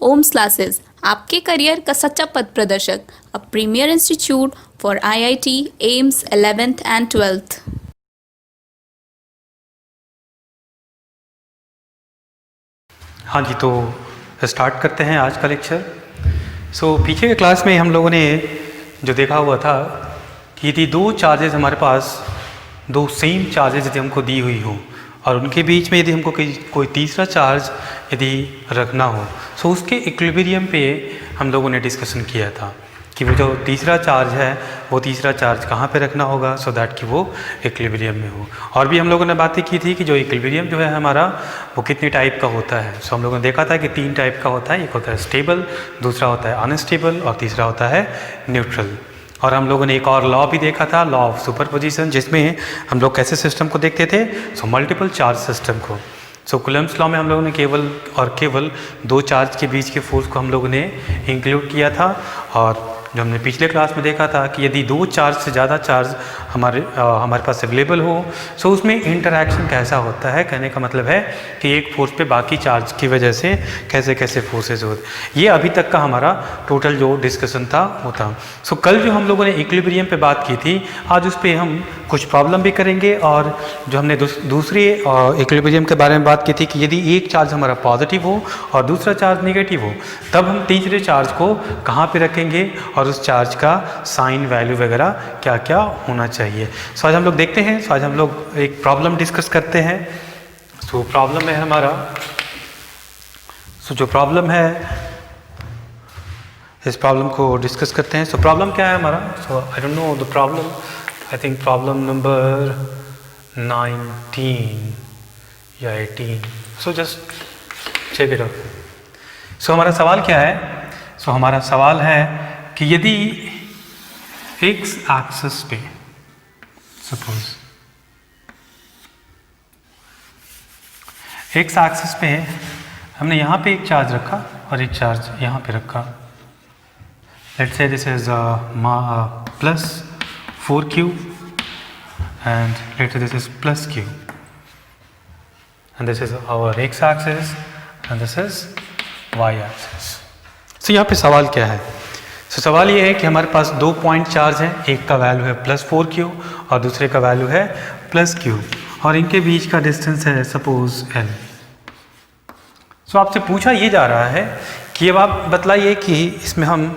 Ohms classes, आपके career का सच्चा पथ प्रदर्शक, a premier institute for IIT AIIMS 11th and 12th। हाँ जी, तो स्टार्ट करते हैं आज का लेक्चर। पीछे के क्लास में हम लोगों ने जो देखा हुआ था कि यदि दो चार्जेस हमारे पास, दो सेम चार्जेस यदि हमको दी हुई हो और उनके बीच में यदि हमको कोई तीसरा चार्ज यदि रखना हो, सो उसके इक्विलिब्रियम पे हम लोगों ने डिस्कशन किया था कि वो जो तीसरा चार्ज है वो तीसरा चार्ज कहाँ पे रखना होगा सो दैट कि वो इक्विलिब्रियम में हो। और भी हम लोगों ने बातें की थी कि जो इक्विलिब्रियम जो है हमारा वो कितने टाइप का होता है। हम लोगों ने देखा था कि 3 टाइप का होता है। एक होता है स्टेबल, दूसरा होता है अनस्टेबल और तीसरा होता है न्यूट्रल। और हम लोगों ने एक और लॉ भी देखा था, लॉ ऑफ सुपरपोजिशन, जिसमें हम लोग कैसे सिस्टम को देखते थे, मल्टीपल चार्ज सिस्टम को। कूलम्ब्स लॉ में हम लोगों ने केवल दो चार्ज के बीच के फोर्स को हम लोगों ने इंक्लूड किया था। और जो हमने पिछले क्लास में देखा था कि यदि दो चार्ज से ज़्यादा चार्ज हमारे पास अवेलेबल हो, सो उसमें इंटरैक्शन कैसा होता है, कहने का मतलब है कि एक फोर्स पे बाकी चार्ज की वजह से कैसे कैसे फोर्सेस होते। ये अभी तक का हमारा टोटल जो डिस्कशन था वो था। कल जो हम लोगों ने इक्विलिब्रियम पे बात की थी, आज उस पर हम कुछ प्रॉब्लम भी करेंगे। और जो हमने दूसरी इक्विलिब्रियम के बारे में बात की थी कि यदि एक चार्ज हमारा पॉजिटिव हो और दूसरा चार्ज नेगेटिव हो, तब हम तीसरे चार्ज को कहाँ पे रखेंगे और उस चार्ज का साइन वैल्यू वगैरह क्या क्या होना चाहिए। आज हम लोग देखते हैं, आज हम लोग एक प्रॉब्लम डिस्कस करते हैं। प्रॉब्लम है हमारा, जो प्रॉब्लम है इस प्रॉब्लम को डिस्कस करते हैं। प्रॉब्लम क्या है हमारा? I don't know the problem, I think problem number 19 या 18। Just check it out. हमारा सवाल क्या है? हमारा सवाल है कि यदि एक्स एक्सिस पे सपोज एक्स एक्सिस पे हमने यहाँ पे एक चार्ज रखा और एक चार्ज यहाँ पे रखा। Let's say this is plus 4q and let's say this is plus q, and this is our x axis and this is y axis। यहाँ पे सवाल क्या है? सवाल ये है कि हमारे पास 2 पॉइंट चार्ज हैं, एक का वैल्यू है +4q और दूसरे का वैल्यू है +q, और इनके बीच का डिस्टेंस है सपोज l। आपसे पूछा ये जा रहा है कि अब आप बतलाइए कि इसमें हम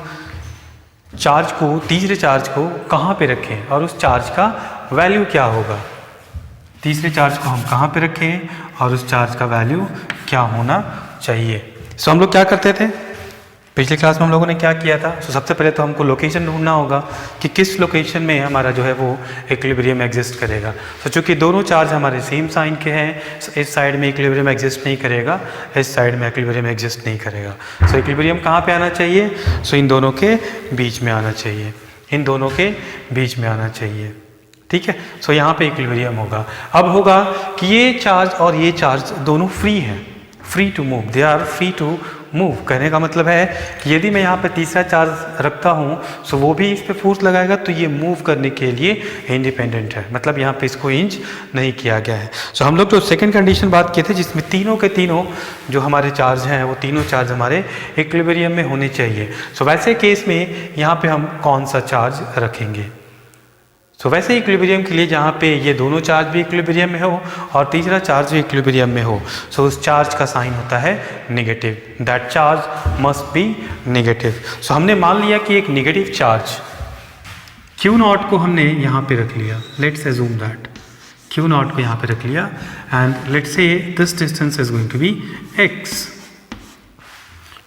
चार्ज को, तीसरे चार्ज को कहाँ पे रखें और उस चार्ज का वैल्यू क्या होगा। तीसरे चार्ज को हम कहाँ पे रखें और उस चार्ज का वैल्यू क्या होना चाहिए। हम लोग क्या करते थे पिछले क्लास में? हम लोगों ने क्या किया था? सबसे पहले तो हमको लोकेशन ढूंढना होगा कि किस लोकेशन में हमारा जो है वो इक्विलिब्रियम एग्जिस्ट करेगा। चूँकि दोनों चार्ज हमारे सेम साइन के हैं, इस साइड में इक्विलिब्रियम एग्जिस्ट नहीं करेगा, इस साइड में इक्विलिब्रियम एग्जिस्ट नहीं करेगा। इक्विलिब्रियम कहाँ पे आना चाहिए? इन दोनों के बीच में आना चाहिए, इन दोनों के बीच में आना चाहिए। ठीक है, यहाँ पे इक्विलिब्रियम होगा। अब होगा कि ये चार्ज और ये चार्ज दोनों फ्री हैं, free to move, they are free to move. कहने का मतलब है कि यदि मैं यहाँ पे तीसरा चार्ज रखता हूँ वो भी इस पे फोर्स लगाएगा, तो ये मूव करने के लिए इंडिपेंडेंट है, मतलब यहाँ पे इसको इंच नहीं किया गया है। हम लोग तो सेकंड कंडीशन बात किए थे जिसमें तीनों के तीनों जो हमारे चार्ज हैं वो तीनों चार्ज हमारे इक्विलिब्रियम में होने चाहिए। वैसे केस में यहाँ पे हम कौन सा चार्ज रखेंगे? वैसे इक्विलिब्रियम के लिए जहाँ पे ये दोनों चार्ज भी इक्विलिब्रियम में हो और तीसरा चार्ज भी इक्विलिब्रियम में हो, उस चार्ज का साइन होता है negative. That charge must be negative. हमने मान लिया कि एक नेगेटिव चार्ज Q0 को हमने यहाँ पे रख लिया। लेट्स अज्यूम दैट Q0 को यहाँ पे रख लिया and let's say this distance is going to be x।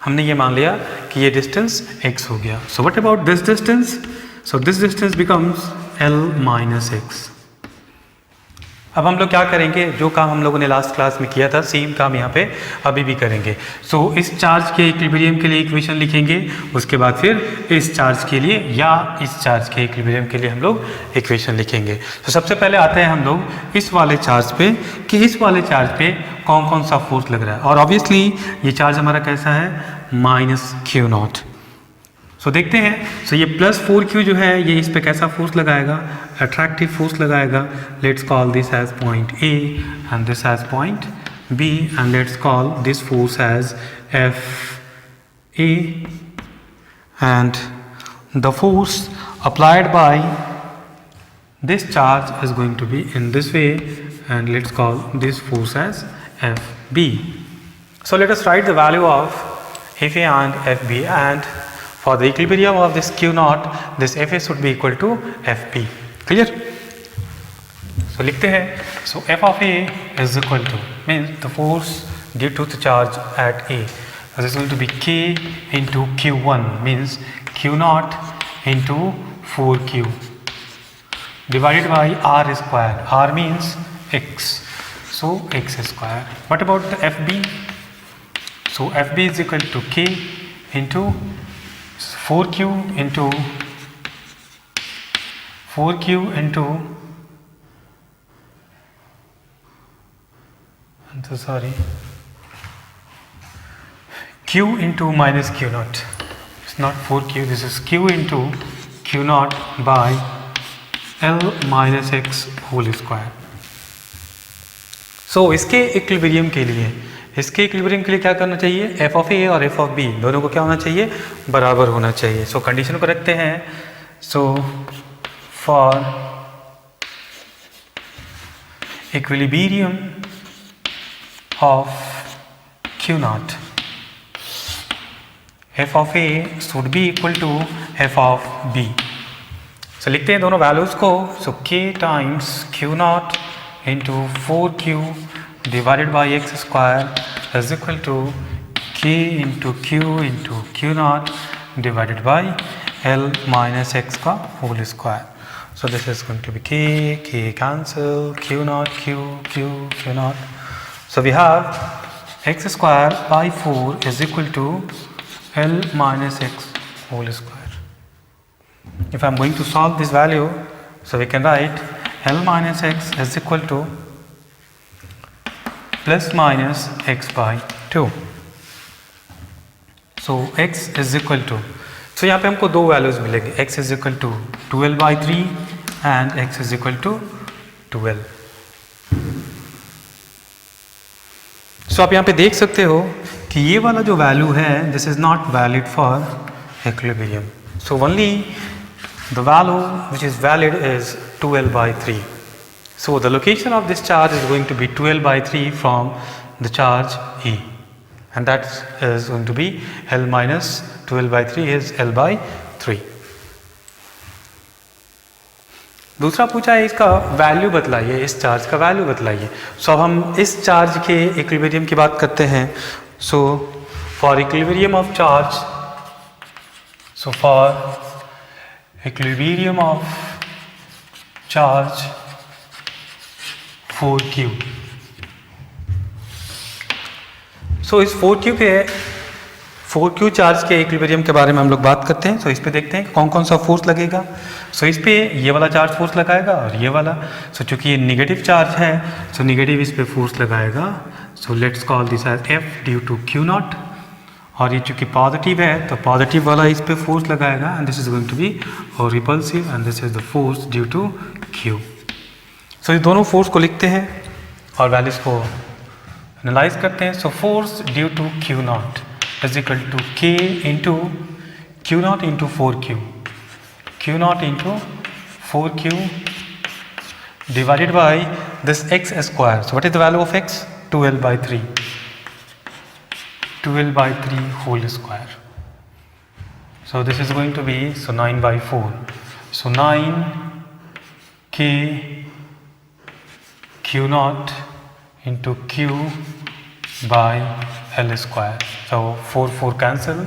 हमने ये मान लिया कि ये डिस्टेंस x हो गया। What about this distance? This distance becomes L minus x। अब हम लोग क्या करेंगे? जो काम हम लोगों ने लास्ट क्लास में किया था, सेम काम यहाँ पे अभी भी करेंगे। इस चार्ज के इक्विलिब्रियम के लिए इक्वेशन लिखेंगे, उसके बाद फिर इस चार्ज के लिए या इस चार्ज के इक्विलिब्रियम के लिए हम लोग इक्वेशन लिखेंगे। सबसे पहले आते हैं हम लोग इस वाले चार्ज पे कि इस वाले चार्ज पे कौन कौन सा फोर्स लग रहा है। और ऑब्वियसली ये चार्ज हमारा कैसा है? -Q0। देखते हैं। ये +4q जो है ये इस पे कैसा फोर्स लगाएगा? अट्रैक्टिव फोर्स लगाएगा। Let's call this as point A and this as point B and let's call this force as F A and the force applied by this charge is going to be in this way, and let's call this force as Fb. So let us write the value of Fa and Fb, and for the equilibrium of this Q naught, this Fa should be equal to Fp. Clear? So लिखते हैं, so F of A is equal to, means the force due to the charge at A, this is going to be K into Q1, means Q naught into 4Q divided by R square. R means X, so X square. What about the Fb? So Fb is equal to K into 4Q into 4Q into, I'm so sorry, Q into minus Q naught. It's not 4Q, this is Q into Q naught by L minus X whole square. So इसके equilibrium के लिए क्या करना चाहिए? F of A और F of B दोनों को क्या होना चाहिए? बराबर होना चाहिए. सो कंडीशन को रखते हैं. So for equilibrium of Q naught, F of A should be equal to F of B. So लिखते हैं दोनों वैल्यूज को. सो K times Q naught into 4Q divided by X square is equal to K into Q naught divided by L minus X का whole square. So this is going to be K cancel, Q naught, Q naught. So we have X square by 4 is equal to L minus X whole square. If I am going to solve this value, so we can write L minus X is equal to plus minus X by 2. So X is equal to, so यहाँ पे हमको दो values मिलेंगे. X is equal to 2L by 3 and X is equal to 2L. So आप यहाँ पे देख सकते हो कि ये वाला जो वैल्यू है, this is not valid for equilibrium. So only the value which is valid is 2L by 3. So the location of this charge is going to be 2L by 3 from the charge E, and that is going to be L minus 2L by 3 is L by 3. दूसरा पूछा है इसका value बतलाइए, इस charge का value बतलाइए. सो अब हम इस charge के इक्विलिब्रियम की बात करते हैं. So for equilibrium of charge, so for equilibrium of charge 4Q. So इस 4Q चार्ज के इक्विलिब्रियम के बारे में हम लोग बात करते हैं. तो इस पे देखते हैं कौन कौन सा फोर्स लगेगा. सो इस पे ये वाला चार्ज फोर्स लगाएगा और ये वाला. सो चूंकि ये निगेटिव चार्ज है, सो निगेटिव इस पे फोर्स लगाएगा. So let's call this as F due to Q naught. और ये चूंकि पॉजिटिव है तो पॉजिटिव वाला इस पे फोर्स लगाएगा, and this is going to be और repulsive, and this is the force due to Q. So इस दोनों फोर्स को लिखते हैं और वैल्यूज को एनालाइज करते हैं. So force due to Q naught is equal to K into Q naught into 4Q, Q naught into 4Q divided by this X square. So what is the value of X? 2L by 3. 2L by 3 whole square. So this is going to be, so 9 by 4. So 9K Q naught into Q by L square. So 4 cancel.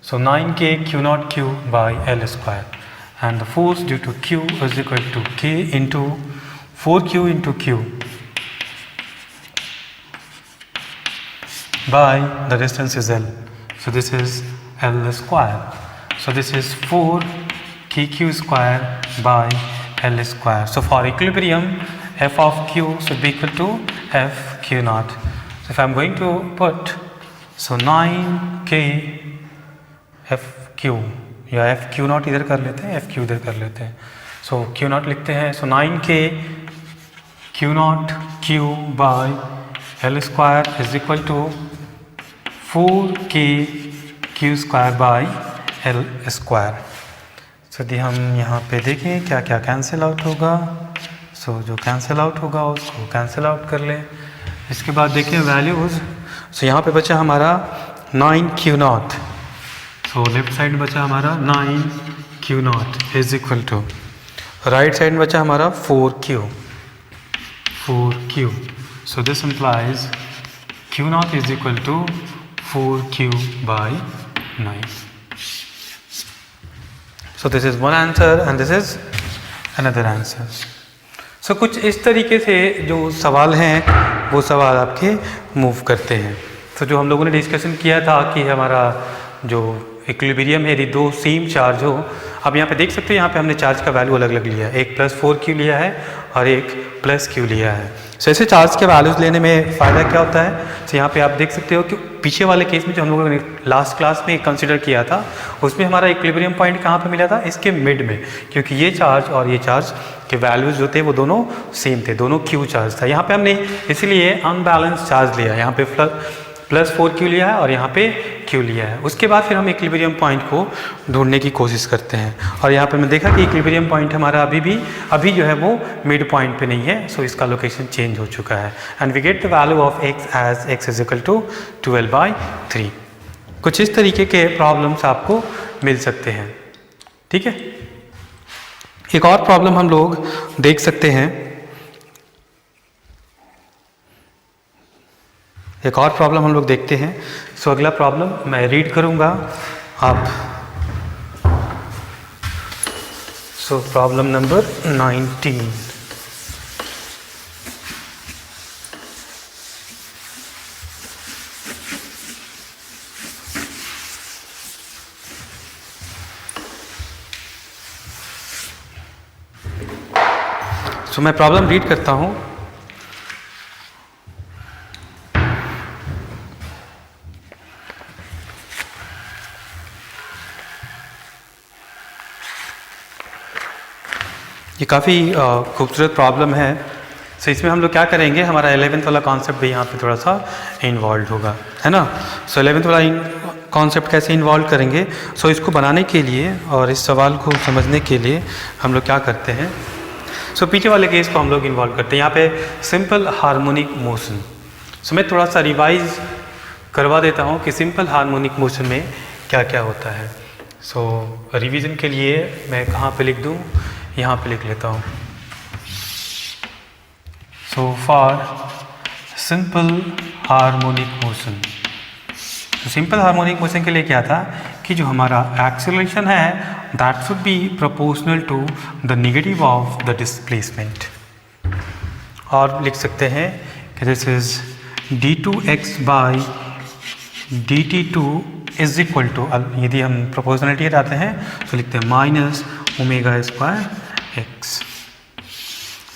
So 9K Q naught Q by L square. And the force due to Q is equal to K into 4Q into Q by the distance is L. So this is L square. So this is 4KQ square by L square. So for equilibrium, F of Q should be equal to F Q naught. So if I am going to put, so 9K F Q या F Q naught इधर कर लेते हैं, F Q इधर कर लेते हैं. So Q naught लिखते हैं. So 9K Q naught Q by L square is equal to 4K Q square by L square. So यदि हम यहाँ पे देखें क्या क्या कैंसिल आउट होगा, सो जो कैंसिल आउट होगा उसको कैंसिल आउट कर लें। इसके बाद देखिए वैल्यूज़, सो यहाँ पे बचा हमारा 9Q0, सो लेफ्ट साइड बचा हमारा 9Q0 is equal to, right side में बचा हमारा 4Q। So this implies Q0 is equal to 4Q by 9। So this is one answer and this is another answer. So कुछ इस तरीके से जो सवाल हैं वो सवाल आपके मूव करते हैं। तो जो हम लोगों ने डिस्कशन किया था कि हमारा जो इक्विलिब्रियम है यदि दो सेम चार्ज हो, अब यहाँ पे देख सकते हो यहाँ पे हमने चार्ज का वैल्यू अलग अलग लिया है, एक +4Q लिया है और एक +Q लिया है। सो ऐसे चार्ज के वैल्यूज़ लेने में फ़ायदा क्या होता है, तो यहाँ पे आप देख सकते हो कि पीछे वाले केस में जो हम लोगों ने लास्ट क्लास में कंसिडर किया था उसमें हमारा इक्विलिब्रियम पॉइंट कहाँ पे मिला था, इसके मिड में, क्योंकि ये चार्ज और ये चार्ज के वैल्यूज़ जो थे वो दोनों सेम थे, दोनों Q चार्ज था। यहाँ पे हमने इसीलिए अनबैलेंस चार्ज लिया, यहाँ पे +4Q लिया है और यहाँ पे Q लिया है। उसके बाद फिर हम इक्विलिब्रियम पॉइंट को ढूंढने की कोशिश करते हैं और यहाँ पे मैं देखा कि इक्विलिब्रियम पॉइंट हमारा अभी जो है वो मिड पॉइंट पे नहीं है, सो इसका लोकेशन चेंज हो चुका है and we get the value of x as x is equal to 12/3। कुछ इस तरीके के प्रॉब्लम्स आपको मिल सकते हैं, ठीक है। एक और प्रॉब्लम हम लोग देख सकते हैं, एक और प्रॉब्लम हम लोग देखते हैं। सो अगला प्रॉब्लम मैं रीड करूंगा आप। So problem number 19। सो मैं प्रॉब्लम रीड करता हूं। ये काफ़ी खूबसूरत प्रॉब्लम है। सो इसमें हम लोग क्या करेंगे, हमारा 11th वाला कॉन्सेप्ट भी यहाँ पे थोड़ा सा इन्वॉल्व होगा, है ना। सो 11th वाला कॉन्सेप्ट कैसे इन्वॉल्व करेंगे, सो इसको बनाने के लिए और इस सवाल को समझने के लिए हम लोग क्या करते हैं, सो पीछे वाले केस को हम लोग इन्वॉल्व करते हैं। यहाँ पे सिंपल हार्मोनिक मोशन, सो मैं थोड़ा सा रिवाइज करवा देता हूँ कि सिंपल हार्मोनिक मोशन में क्या क्या होता है। सो रिवीजन के लिए मैं कहाँ पे लिख दूँ, यहाँ पे लिख लेता हूँ। So for simple harmonic motion, simple harmonic motion के लिए क्या था कि जो हमारा एक्सेलरेशन है that should be proportional to the negative of the displacement, और लिख सकते हैं कि this is d2x by dt2 is equal to, यदि हम प्रोपोर्शनलिटी हटाते हैं तो लिखते हैं -ω²x।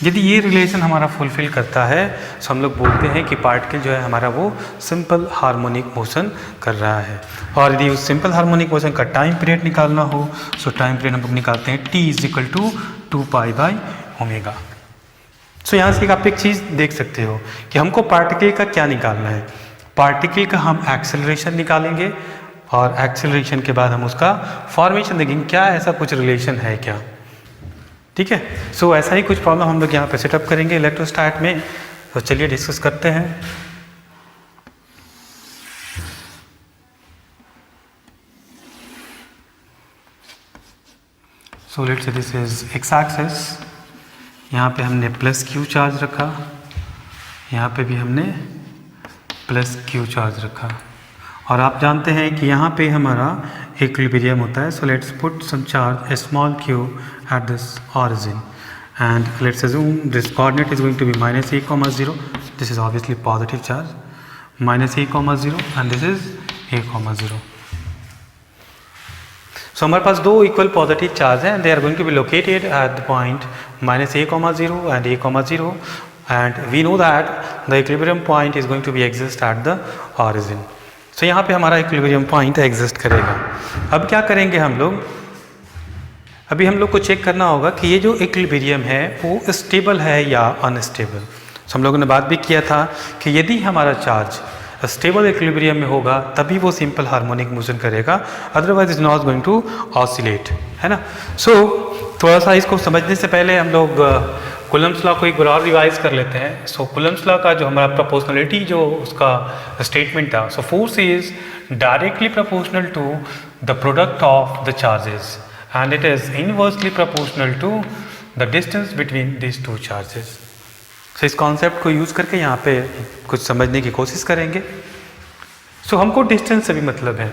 यदि ये रिलेशन हमारा फुलफिल करता है तो हम लोग बोलते हैं कि पार्टिकल जो है हमारा वो सिंपल हार्मोनिक मोशन कर रहा है। और यदि उस सिंपल हार्मोनिक मोशन का टाइम पीरियड निकालना हो तो टाइम पीरियड हम लोग निकालते हैं t इज इक्वल टू 2π/ω। सो यहाँ से आप एक चीज़ देख सकते हो कि हमको पार्टिकल का क्या निकालना है। पार्टिकल का हम एक्सेलरेशन निकालेंगे और एक्सेलरेशन के बाद हम उसका फॉर्मेशन देखेंगे, क्या ऐसा कुछ रिलेशन है क्या, ठीक है। सो ऐसा ही कुछ प्रॉब्लम हम लोग यहाँ पे सेटअप करेंगे इलेक्ट्रोस्टैट में। तो चलिए डिस्कस करते हैं। So let's say this is x axis, यहाँ पे हमने +Q चार्ज रखा, यहाँ पे भी हमने +Q चार्ज रखा, और आप जानते हैं कि यहाँ पे हमारा इक्विलिब्रियम होता है। So let's put some charge small q at this origin and let's assume this coordinate is going to be -a,0. This is obviously positive charge, -a,0 and this is a,0. So हमारे पास दो equal positive charge हैं, they are going to be located at the point -a,0 and a,0 and we know that the equilibrium point is going to be exist at the origin. So यहाँ पे हमारा equilibrium point exist करेगा। अब क्या करेंगे हम लोग, अभी हम लोग को चेक करना होगा कि ये जो इक्विलिब्रियम है वो स्टेबल है या अनस्टेबल। तो हम लोगों ने बात भी किया था कि यदि हमारा चार्ज स्टेबल इक्विलिब्रियम में होगा तभी वो सिंपल हार्मोनिक मोशन करेगा, otherwise is not going to oscillate, है ना। सो थोड़ा सा इसको समझने से पहले हम लोग कूलम्ब्स लॉ को एक बार और रिवाइज कर लेते हैं। सो कूलम्ब्स लॉ का जो हमारा प्रोपोर्शनलिटी जो उसका स्टेटमेंट था, so force is directly proportional to the product of the charges and it is inversely proportional to the distance between this two charges. So इस कॉन्सेप्ट को यूज़ करके यहाँ पे कुछ समझने की कोशिश करेंगे। सो हमको डिस्टेंस से भी मतलब है।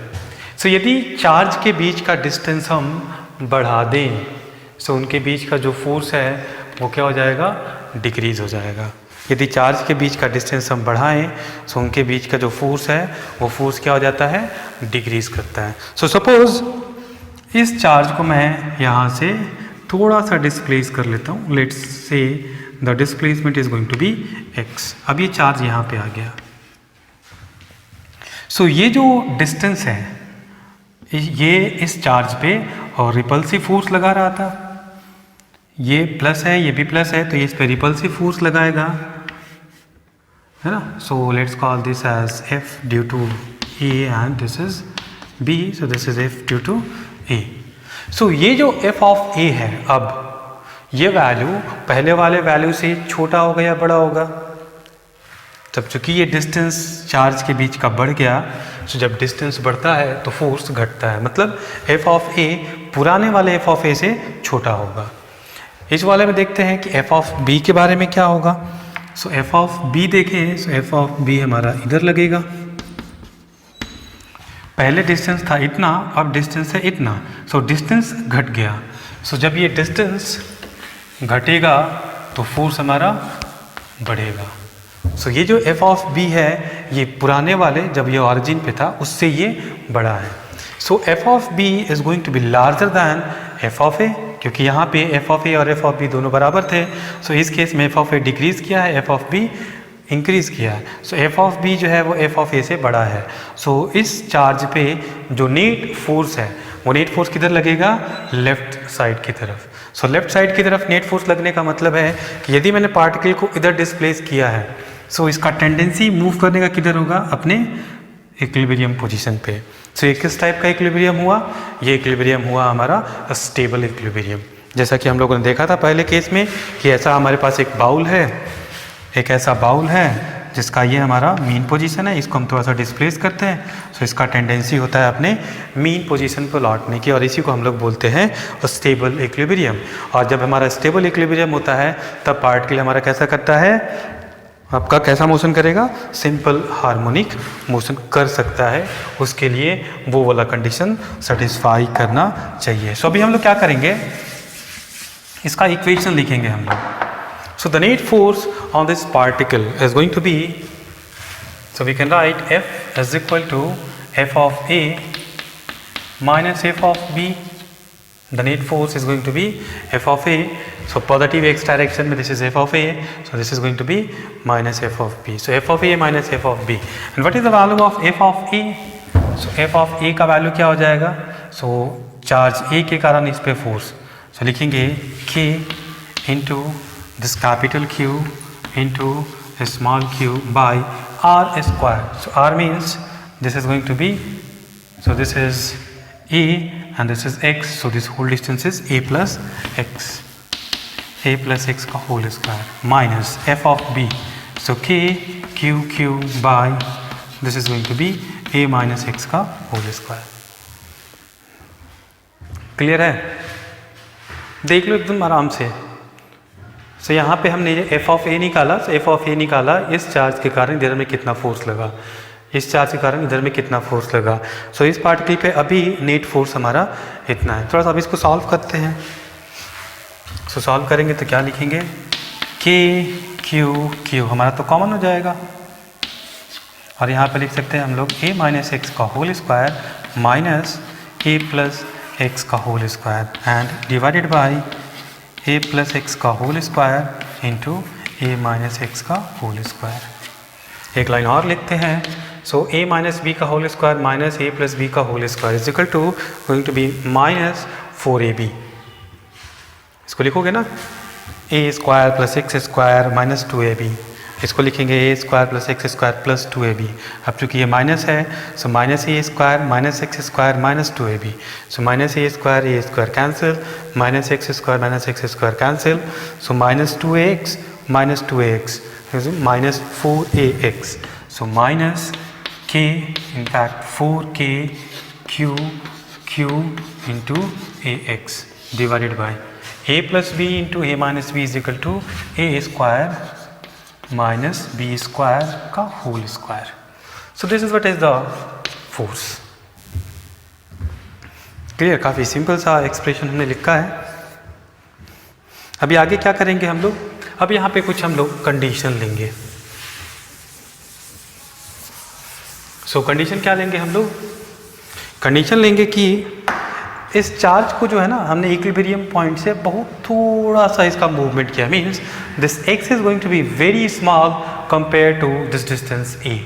सो यदि चार्ज के बीच का डिस्टेंस हम बढ़ा दें, सो उनके बीच का जो फोर्स है वो क्या हो जाएगा, डिक्रीज़ हो जाएगा। यदि चार्ज के बीच का डिस्टेंस हम बढ़ाएं, सो उनके बीच का जो फोर्स है वो फोर्स क्या हो जाता है, डिक्रीज़ करता है। सो सपोज इस चार्ज को मैं यहाँ से थोड़ा सा डिस्प्लेस कर लेता हूँ। Let's say the displacement is going to be x। अब ये चार्ज यहाँ पे आ गया। सो ये जो डिस्टेंस है ये इस चार्ज पे और रिपल्सिव फोर्स लगा रहा था, ये प्लस है ये भी प्लस है, तो ये इस पे रिपल्सिव फोर्स लगाएगा, है ना। So let's call this as F due to A and this is B, so this is F due to A। So ये जो F ऑफ A है, अब ये वैल्यू पहले वाले वैल्यू से छोटा होगा या बड़ा होगा, तब चूंकि ये डिस्टेंस चार्ज के बीच का बढ़ गया, तो जब डिस्टेंस बढ़ता है तो फोर्स घटता है, मतलब F ऑफ A पुराने वाले F ऑफ A से छोटा होगा। इस वाले में देखते हैं कि F ऑफ B के बारे में क्या होगा। सो F ऑफ B देखें, सो F ऑफ B हमारा इधर लगेगा। पहले डिस्टेंस था इतना, अब डिस्टेंस है इतना, सो डिस्टेंस घट गया। सो जब ये डिस्टेंस घटेगा तो फोर्स हमारा बढ़ेगा। सो ये जो F ऑफ B है ये पुराने वाले जब ये ऑरिजिन पे था उससे ये बड़ा है। So F of B is going to be larger than F of A, क्योंकि यहाँ पे F ऑफ A और F ऑफ B दोनों बराबर थे। सो इस केस में F ऑफ A डिक्रीज़ किया है, F ऑफ B इंक्रीज़ किया है। सो F ऑफ B जो है वो F ऑफ A से बड़ा है। सो इस चार्ज पे जो नेट फोर्स है वो नेट फोर्स किधर लगेगा, लेफ्ट साइड की तरफ। सो लेफ्ट साइड की तरफ नेट फोर्स लगने का मतलब है कि यदि मैंने पार्टिकल को इधर डिस्प्लेस किया है, सो इसका टेंडेंसी मूव करने का किधर होगा, अपने इक्विलिब्रियम पोजीशन पे। सो ये किस टाइप का इक्विलिब्रियम हुआ, ये इक्विलिब्रियम हुआ हमारा स्टेबल इक्विलिब्रियम। जैसा कि हम लोगों ने देखा था पहले केस में कि ऐसा हमारे पास एक बाउल है, एक ऐसा बाउल है जिसका ये हमारा मीन पोजीशन है, इसको हम थोड़ा सा डिस्प्लेस करते हैं, सो इसका टेंडेंसी होता है अपने मीन पोजीशन पर लौटने की, और इसी को हम लोग बोलते हैं स्टेबल इक्विलिब्रियम। और जब हमारा स्टेबल इक्विलिब्रियम होता है तब पार्टिकल हमारा कैसा करता है, आपका कैसा मोशन करेगा, सिंपल हार्मोनिक मोशन कर सकता है। उसके लिए वो वाला कंडीशन सेटिस्फाई करना चाहिए। सो अभी हम लोग क्या करेंगे, इसका इक्वेशन लिखेंगे हम लोग। So the net force on this particle is going to be, so we can write F is equal to F of A minus F of B. The net force is going to be F of A. So positive x direction में this is F of A. So this is going to be minus F of B. So F of A minus F of B. And what is the value of F of A? So F of A का value क्या हो जाएगा, so charge A के कारण इस पे force, so लिखेंगे K into this capital Q into a small q by r square. So r means this is going to be, so this is a and this is x, so this whole distance is a plus x का whole square minus f of b, so k q by this is going to be a minus x का whole square। Clear है, देख लो एकदम आराम से। सो यहाँ पे हमने F ऑफ A निकाला, सो F ऑफ A निकाला, इस चार्ज के कारण इधर में कितना फोर्स लगा, इस चार्ज के कारण इधर में कितना फोर्स लगा। सो इस पार्टिकल पे अभी नेट फोर्स हमारा इतना है। थोड़ा सा अब इसको सॉल्व करते हैं। सो सॉल्व करेंगे तो क्या लिखेंगे, K Q हमारा तो कॉमन हो जाएगा, और यहाँ पे लिख सकते हैं हम लोग A माइनस एक्स का whole square minus A plus x का whole square and divided by a plus x का whole square into a minus x का होल स्क्वायर। एक लाइन और लिखते हैं, सो a माइनस बी का whole square minus a plus B का whole square is equal to going to be minus 4ab। इसको लिखोगे ना, a square plus x square minus 2ab इसको लिखेंगे a square plus x square plus 2ab। अब चूंकि ये माइनस है so minus a square minus x square minus 2ab। So minus a square cancel, minus x square cancel, so minus 2ax minus 2ax minus 4ax. So minus k, in fact 4k q into ax divided by a plus b into a minus b is equal to a square minus b square का whole square. So this is what is the force. Clear? काफ़ी simple सा expression हमने लिखा है। अभी आगे क्या करेंगे हम लोग? अब यहाँ पे कुछ हम लोग कंडीशन लेंगे। सो कंडीशन क्या लेंगे हम लोग? कंडीशन लेंगे कि इस चार्ज को जो है ना हमने इक्विलिब्रियम पॉइंट से बहुत थोड़ा सा इसका मूवमेंट किया, means this x is going to be very small compare to this distance a।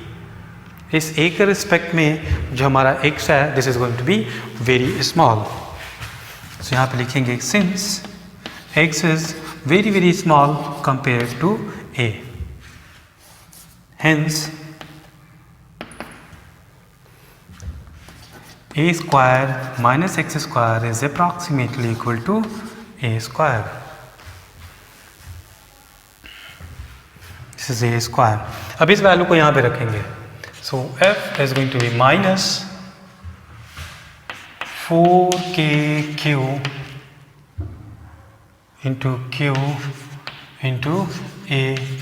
इस a के रिस्पेक्ट में जो हमारा x है this is going to be very small. So यहाँ पे लिखेंगे since x is very small compared to a, hence a square minus x square is approximately equal to a square. This is a square. अब इस value को यहाँ पे रखेंगे। So f is going to be minus 4kq into q into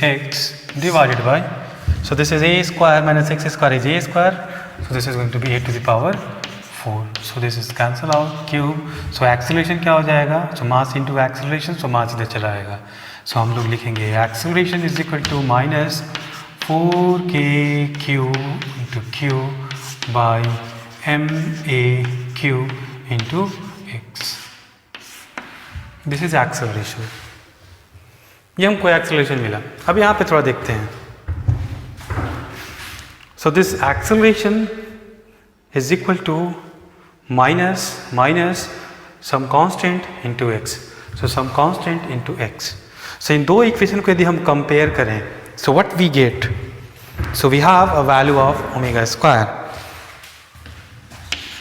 ax divided by, so this is a square minus x square is a square, so this is going to be a to the power 4, so this is cancel out cube, so acceleration क्या हो जाएगा? so mass into acceleration, so mass इधर चला आएगा, so हम लोग लिखेंगे acceleration is equal to minus 4kq into q by ma q into x. This is acceleration. ये हमको एक्सेलरेशन मिला। अब यहाँ पे थोड़ा देखते हैं। So this acceleration is equal to minus some constant into x, so some constant into x. So इन दो इक्वेशन को यदि हम कंपेयर करें so what we get, so we have a value of omega square.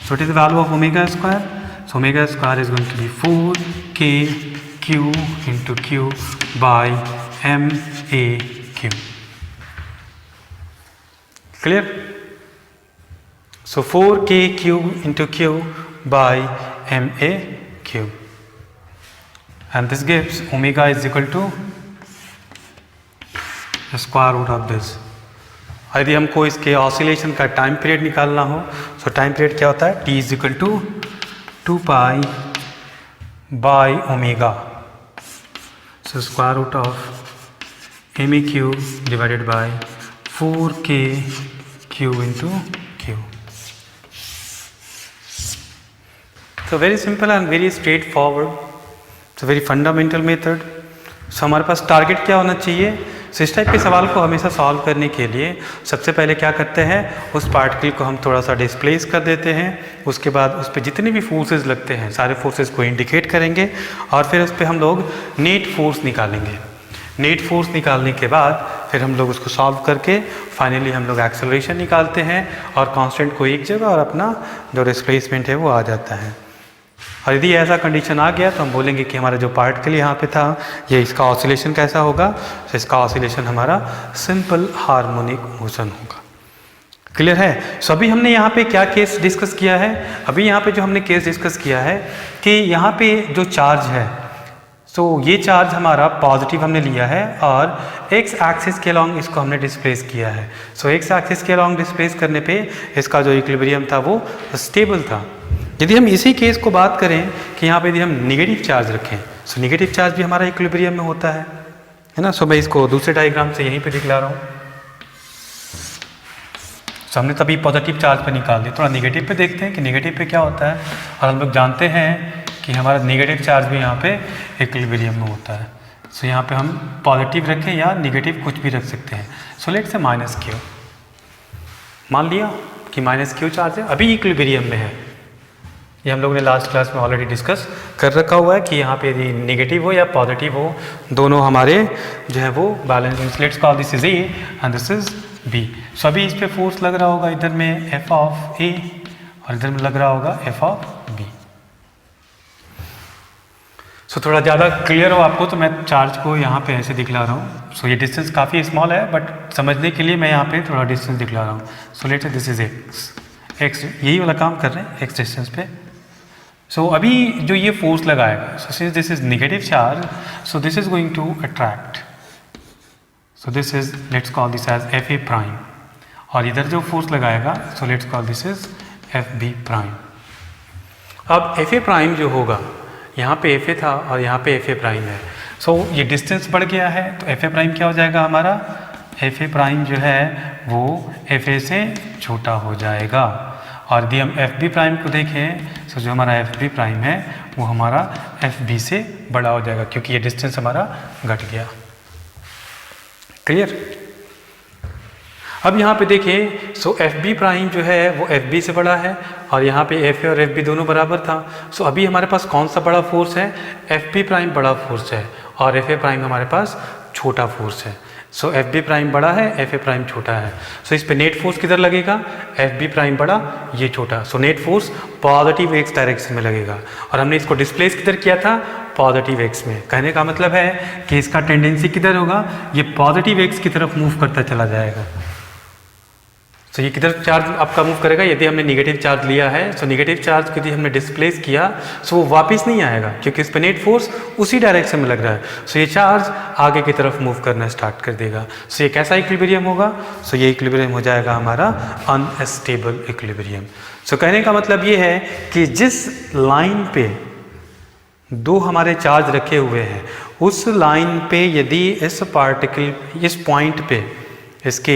So what is the value of omega square? So omega square is going to be 4kq into q by ma q. Clear? So 4kq into q by ma q, and this gives omega is equal to the square root of this. यदि हमको इसके oscillation का time period निकालना हो, so time period क्या होता है? t is equal to 2 pi by omega, so square root of ma q divided by 4k q into q. So very simple and very straightforward, it's a very fundamental method. So हमारे पास target क्या होना चाहिए? सो इस type के सवाल को हमेशा solve करने के लिए सबसे पहले क्या करते हैं, उस पार्टिकल को हम थोड़ा सा डिस्प्लेस कर देते हैं, उसके बाद उस पर जितने भी फोर्सेस लगते हैं सारे फोर्सेस को इंडिकेट करेंगे और फिर उस पर हम लोग नेट फोर्स निकालेंगे। नेट फोर्स निकालने के बाद फिर हम लोग उसको सॉल्व करके फाइनली हम लोग एक्सेलरेशन निकालते हैं और कांस्टेंट को एक जगह और अपना जो डिस्प्लेसमेंट है वो आ जाता है। और यदि ऐसा कंडीशन आ गया तो हम बोलेंगे कि हमारा जो पार्टिकल यहाँ पे था ये इसका ऑसिलेशन कैसा होगा, तो इसका ऑसिलेशन हमारा सिंपल हार्मोनिक मोशन होगा। क्लियर है? सो अभी हमने यहाँ पे क्या केस डिस्कस किया है? अभी यहाँ पे जो हमने केस डिस्कस किया है कि यहाँ पे जो चार्ज है, सो ये चार्ज हमारा पॉजिटिव हमने लिया है और एक्स एक्सिस के अलॉन्ग इसको हमने डिस्प्लेस किया है। सो एक्स एक्सिस के अलॉन्ग डिस्प्लेस करने पे इसका जो इक्विलिब्रियम था वो स्टेबल था। यदि हम इसी केस को बात करें कि यहाँ पे यदि हम नेगेटिव चार्ज रखें, सो नेगेटिव चार्ज भी हमारा इक्विलिब्रियम में होता है ना। सो मैं इसको दूसरे डायग्राम से यहीं पे दिखला रहा हूँ। सो हमने तभी पॉजिटिव चार्ज पे निकाल दिया, थोड़ा नेगेटिव पे देखते हैं कि नेगेटिव पे क्या होता है। और हम लोग जानते हैं कि हमारा नेगेटिव चार्ज भी यहाँ पे इक्विलिब्रियम में होता है। सो यहाँ पे हम पॉजिटिव रखें या नेगेटिव कुछ भी रख सकते हैं। सो लेट्स से माइनस क्यू, मान लिया कि माइनस क्यू चार्ज है, अभी इक्विलिब्रियम में है। ये हम लोगों ने लास्ट क्लास में ऑलरेडी डिस्कस कर रखा हुआ है कि यहाँ पे यदि नेगेटिव हो या पॉजिटिव हो, दोनों हमारे जो है वो balance. Let's call this is A and this is B. So अभी इस पे फोर्स लग रहा होगा इधर में एफ ऑफ ए और इधर में लग रहा होगा एफ ऑफ बी। सो थोड़ा ज़्यादा क्लियर हो आपको तो मैं चार्ज को यहाँ पे ऐसे दिखला रहा हूँ। सो ये डिस्टेंस काफ़ी स्मॉल है बट समझने के लिए मैं यहाँ पे थोड़ा डिस्टेंस दिखला रहा हूँ। So let's say this is x, यही वाला काम कर रहे हैं एक्स डिस्टेंस पे। सो अभी जो ये फोर्स लगाएगा, so since this is negative charge, so this is going to attract. So this is, let's call this as F A prime, और इधर जो फोर्स लगाएगा, so let's call this is F B prime. अब F A prime जो होगा, यहाँ पे F A था और यहाँ पे एफ ए प्राइम है। सो ये डिस्टेंस बढ़ गया है तो एफ ए प्राइम क्या हो जाएगा हमारा, एफ ए प्राइम जो है वो एफ ए से छोटा हो जाएगा। और यदि हम एफ बी प्राइम को देखें, सो जो हमारा एफ बी प्राइम है वो हमारा एफ बी से बड़ा हो जाएगा क्योंकि ये डिस्टेंस हमारा घट गया। क्लियर? अब यहाँ पे देखिए, सो एफ बी प्राइम जो है वो एफ बी से बड़ा है और यहाँ पे एफ ए और एफ बी दोनों बराबर था। सो अभी हमारे पास कौन सा बड़ा फोर्स है, एफ बी प्राइम बड़ा फोर्स है और एफ ए प्राइम हमारे पास छोटा फोर्स है। सो एफ बी प्राइम बड़ा है, एफ ए प्राइम छोटा है। सो इस पे नेट फोर्स किधर लगेगा, एफ बी प्राइम बड़ा, ये छोटा। So net force positive x direction में लगेगा और हमने इसको डिस्प्लेस किधर किया था, पॉजिटिव एक्स में। कहने का मतलब है कि इसका टेंडेंसी किधर होगा, ये पॉजिटिव एक्स की तरफ मूव करता चला जाएगा। सो ये किधर चार्ज आपका मूव करेगा, यदि हमने नेगेटिव चार्ज लिया है, सो नेगेटिव चार्ज यदि हमने डिस्प्लेस किया सो वो वापस नहीं आएगा क्योंकि इस पर नेट फोर्स उसी डायरेक्शन में लग रहा है। सो ये चार्ज आगे की तरफ मूव करना स्टार्ट कर देगा। सो ये कैसा इक्विलिब्रियम होगा, सो ये इक्विलिब्रियम हो जाएगा हमारा अनस्टेबल इक्विलिब्रियम। सो कहने का मतलब ये है कि जिस लाइन पे दो हमारे चार्ज रखे हुए हैं, उस लाइन पे यदि इस पार्टिकल, इस पॉइंट पे, इसके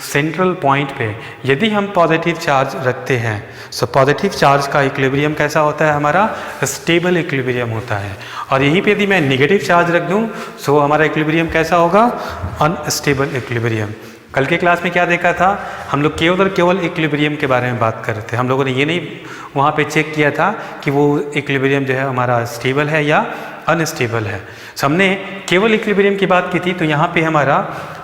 सेंट्रल पॉइंट पे यदि हम पॉजिटिव चार्ज रखते हैं, सो पॉजिटिव चार्ज का इक्विलिब्रियम कैसा होता है हमारा, स्टेबल इक्विलिब्रियम होता है। और यहीं पे यदि मैं नेगेटिव चार्ज रख दूं सो हमारा इक्विलिब्रियम कैसा होगा, अनस्टेबल इक्विलिब्रियम। कल के क्लास में क्या देखा था, हम लोग केवल इक्विलिब्रियम के बारे में बात कर रहे थे। हम लोगों ने ये नहीं वहाँ पे चेक किया था कि वो इक्विलिब्रियम जो है हमारा स्टेबल है या अनस्टेबल है। सो हमने केवल इक्विलिब्रियम की बात की थी, तो यहाँ पे हमारा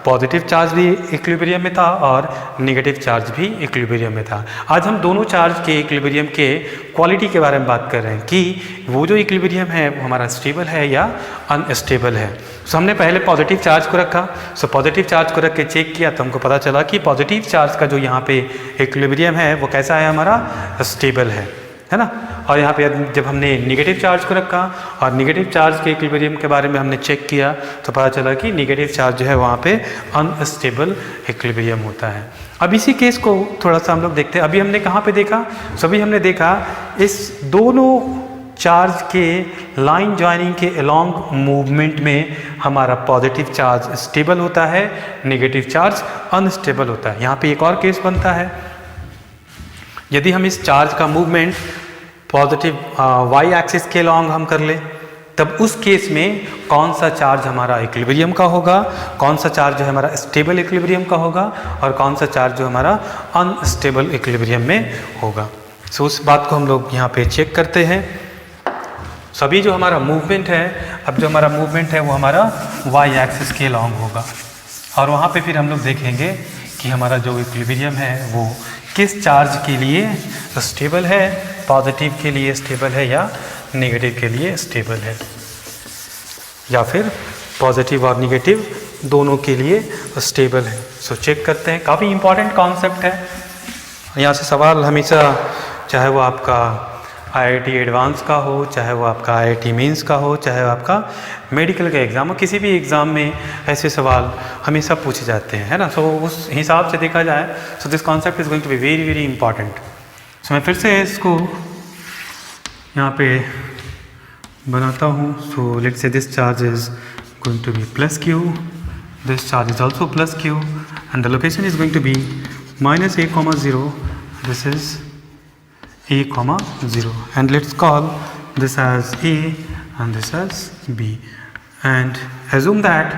पॉजिटिव चार्ज भी इक्विलिब्रियम में था और नेगेटिव चार्ज भी इक्विलिब्रियम में था। आज हम दोनों चार्ज के इक्विलिब्रियम के क्वालिटी के बारे में बात कर रहे हैं कि वो जो इक्विलिब्रियम है वो हमारा स्टेबल है या अनस्टेबल है। सो हमने पहले पॉजिटिव चार्ज को रखा, सो पॉजिटिव चार्ज को रख के चेक किया तो हमको पता चला कि पॉजिटिव चार्ज का जो यहाँ पे इक्विलिब्रियम है वो कैसा है हमारा, स्टेबल है ना। और यहाँ पे जब हमने नेगेटिव चार्ज को रखा और नेगेटिव चार्ज के इक्विलिब्रियम के बारे में हमने चेक किया तो पता चला कि नेगेटिव चार्ज जो है वहाँ पे अनस्टेबल इक्विलिब्रियम होता है। अब इसी केस को थोड़ा सा हम लोग देखते हैं। अभी हमने कहाँ पे देखा, सभी हमने देखा इस दोनों चार्ज के लाइन ज्वाइनिंग के अलोंग मूवमेंट में हमारा पॉजिटिव चार्ज स्टेबल होता है, नेगेटिव चार्ज अनस्टेबल होता है। यहाँ पे एक और केस बनता है, यदि हम इस चार्ज का मूवमेंट पॉजिटिव वाई एक्सिस के अलोंग हम कर ले, तब उस केस में कौन सा चार्ज हमारा इक्विलिब्रियम का होगा, कौन सा चार्ज जो है हमारा स्टेबल इक्विलिब्रियम का होगा और कौन सा चार्ज जो हमारा अनस्टेबल इक्विलिब्रियम में होगा। सो उस बात को हम लोग यहाँ पे चेक करते हैं। सभी जो हमारा मूवमेंट है, अब जो हमारा मूवमेंट है वो हमारा वाई एक्सिस के अलोंग होगा और वहाँ पे फिर हम लोग देखेंगे कि हमारा जो इक्विलिब्रियम है वो किस चार्ज के लिए स्टेबल है, पॉजिटिव के लिए स्टेबल है या नेगेटिव के लिए स्टेबल है, या फिर पॉजिटिव और नेगेटिव दोनों के लिए स्टेबल है। सो चेक करते हैं, काफ़ी इंपॉर्टेंट कॉन्सेप्ट है। यहाँ से सवाल हमेशा, चाहे वो आपका आईआईटी एडवांस का हो, चाहे वो आपका आईआईटी मेंस का हो, चाहे वो आपका मेडिकल का एग्ज़ाम हो, किसी भी एग्ज़ाम में ऐसे सवाल हमेशा पूछे जाते हैं, है ना। सो उस हिसाब से देखा जाए, so this concept is going to be very very important. So मैं फिर से इसको यहाँ पे बनाता हूँ। So let's say this charge is going to be plus Q, this charge is also plus Q and the location is going to be -a,0, this is a,0 and let's call this as A and this as B and assume that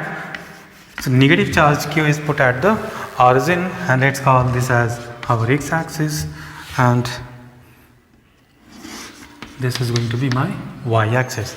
so negative charge Q is put at the origin and let's call this as our x-axis and this is going to be my y axis.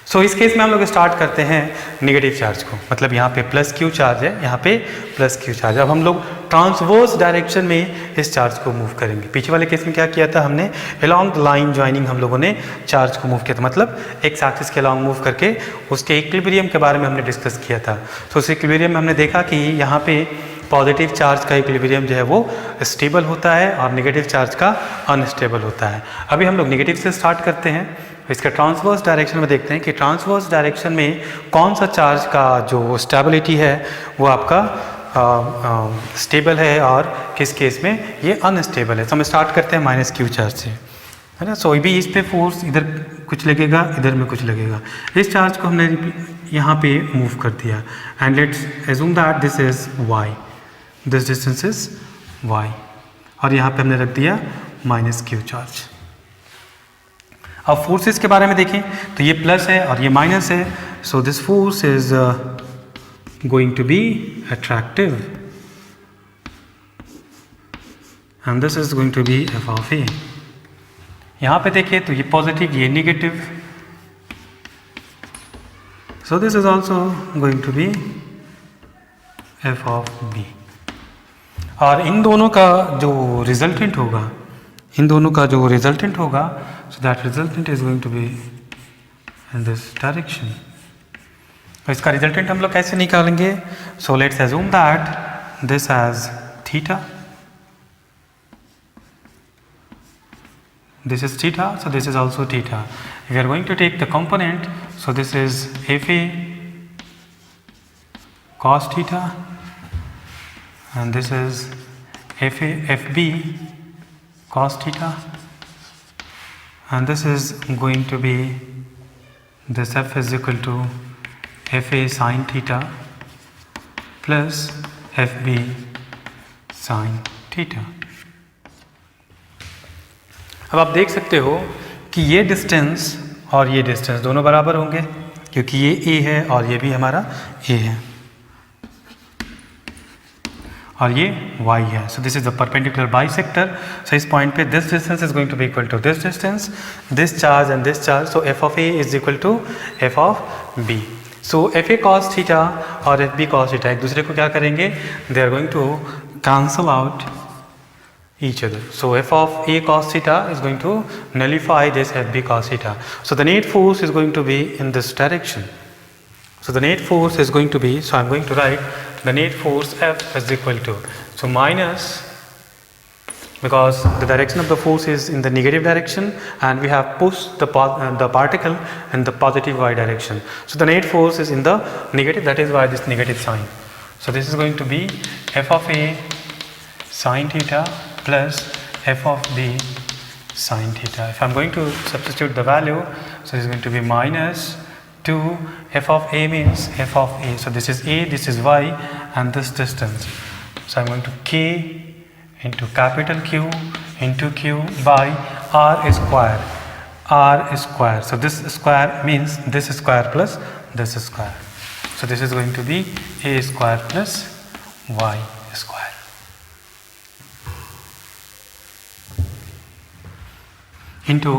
So इस case में हम लोग start करते हैं negative charge को, मतलब यहाँ पे प्लस क्यू चार्ज है, यहाँ पे प्लस क्यू चार्ज। अब हम लोग ट्रांसवर्स डायरेक्शन में इस चार्ज को मूव करेंगे। पीछे वाले केस में क्या किया था हमने, अलोंग द लाइन ज्वाइनिंग हम लोगों ने चार्ज को मूव किया था, मतलब एक्स एक्सिस के अलोंग मूव करके उसके इक्विलिब्रियम के बारे में हमने डिस्कस किया था। तो उस इक्विलिब्रियम में हमने देखा कि यहाँ पे पॉजिटिव चार्ज का इक्विलिब्रियम जो है वो स्टेबल होता है और नेगेटिव चार्ज का अनस्टेबल होता है। अभी हम लोग नेगेटिव से स्टार्ट करते हैं। इसके ट्रांसवर्स डायरेक्शन में देखते हैं कि ट्रांसवर्स डायरेक्शन में कौन सा चार्ज का जो स्टेबिलिटी है वो आपका स्टेबल है और किस केस में ये अनस्टेबल है। तो हम स्टार्ट करते हैं माइनस क्यू चार्ज से, है ना। सो भी इस पे फोर्स इधर कुछ लगेगा, इधर में कुछ लगेगा। इस चार्ज को हमने यहाँ पे मूव कर दिया and let's assume that this is y, this distance is y, और यहाँ पे हमने रख दिया माइनस क्यू चार्ज। अब फोर्सेस के बारे में देखें तो ये प्लस है और ये माइनस है, so this force is going to be attractive and this is going to be F of A. यहाँ पे देखिए तो ये पॉजिटिव, ये negative, so this is also going to be F of B. और इन दोनों का जो रिजल्टेंट होगा, इन दोनों का जो रिजल्टेंट होगा, so that resultant is going to be in this direction। तो इसका रिजल्टेंट हम लोग कैसे निकालेंगे? So let's assume that this has theta, this is theta, so this is also theta। If we are going to take the component, so this is fa cos theta and this is fb cos theta, and this is going to be this f is equal to fa sin theta plus fb sin theta। अब आप देख सकते हो कि ये distance और ये distance दोनों बराबर होंगे क्योंकि ये a है और ये भी हमारा a है और ये y है। So this is the perpendicular bisector. So इस पॉइंट पे this distance is going to be equal to this distance, this charge and this charge. So F of A is equal to F of B. So F A cos theta और F B cos theta एक दूसरे को क्या करेंगे, they are going to cancel out each other। So f of a cos theta is going to nullify this f b cos theta। So the net force is going to be in this direction। So the net force is going to be, so I am going to write the net force F is equal to, so minus, because the direction of the force is in the negative direction and we have pushed the particle in the positive y direction. So the net force is in the negative, that is why this negative sign. So this is going to be f of a sin theta plus f of b sin theta. If I am going to substitute the value, so it is going to be minus 2 f of a means f of a. So this is a, this is y and this distance. So I am going to k into capital Q into Q by r square. R square. So this square means this square plus this square. So this is going to be a square plus y square. Into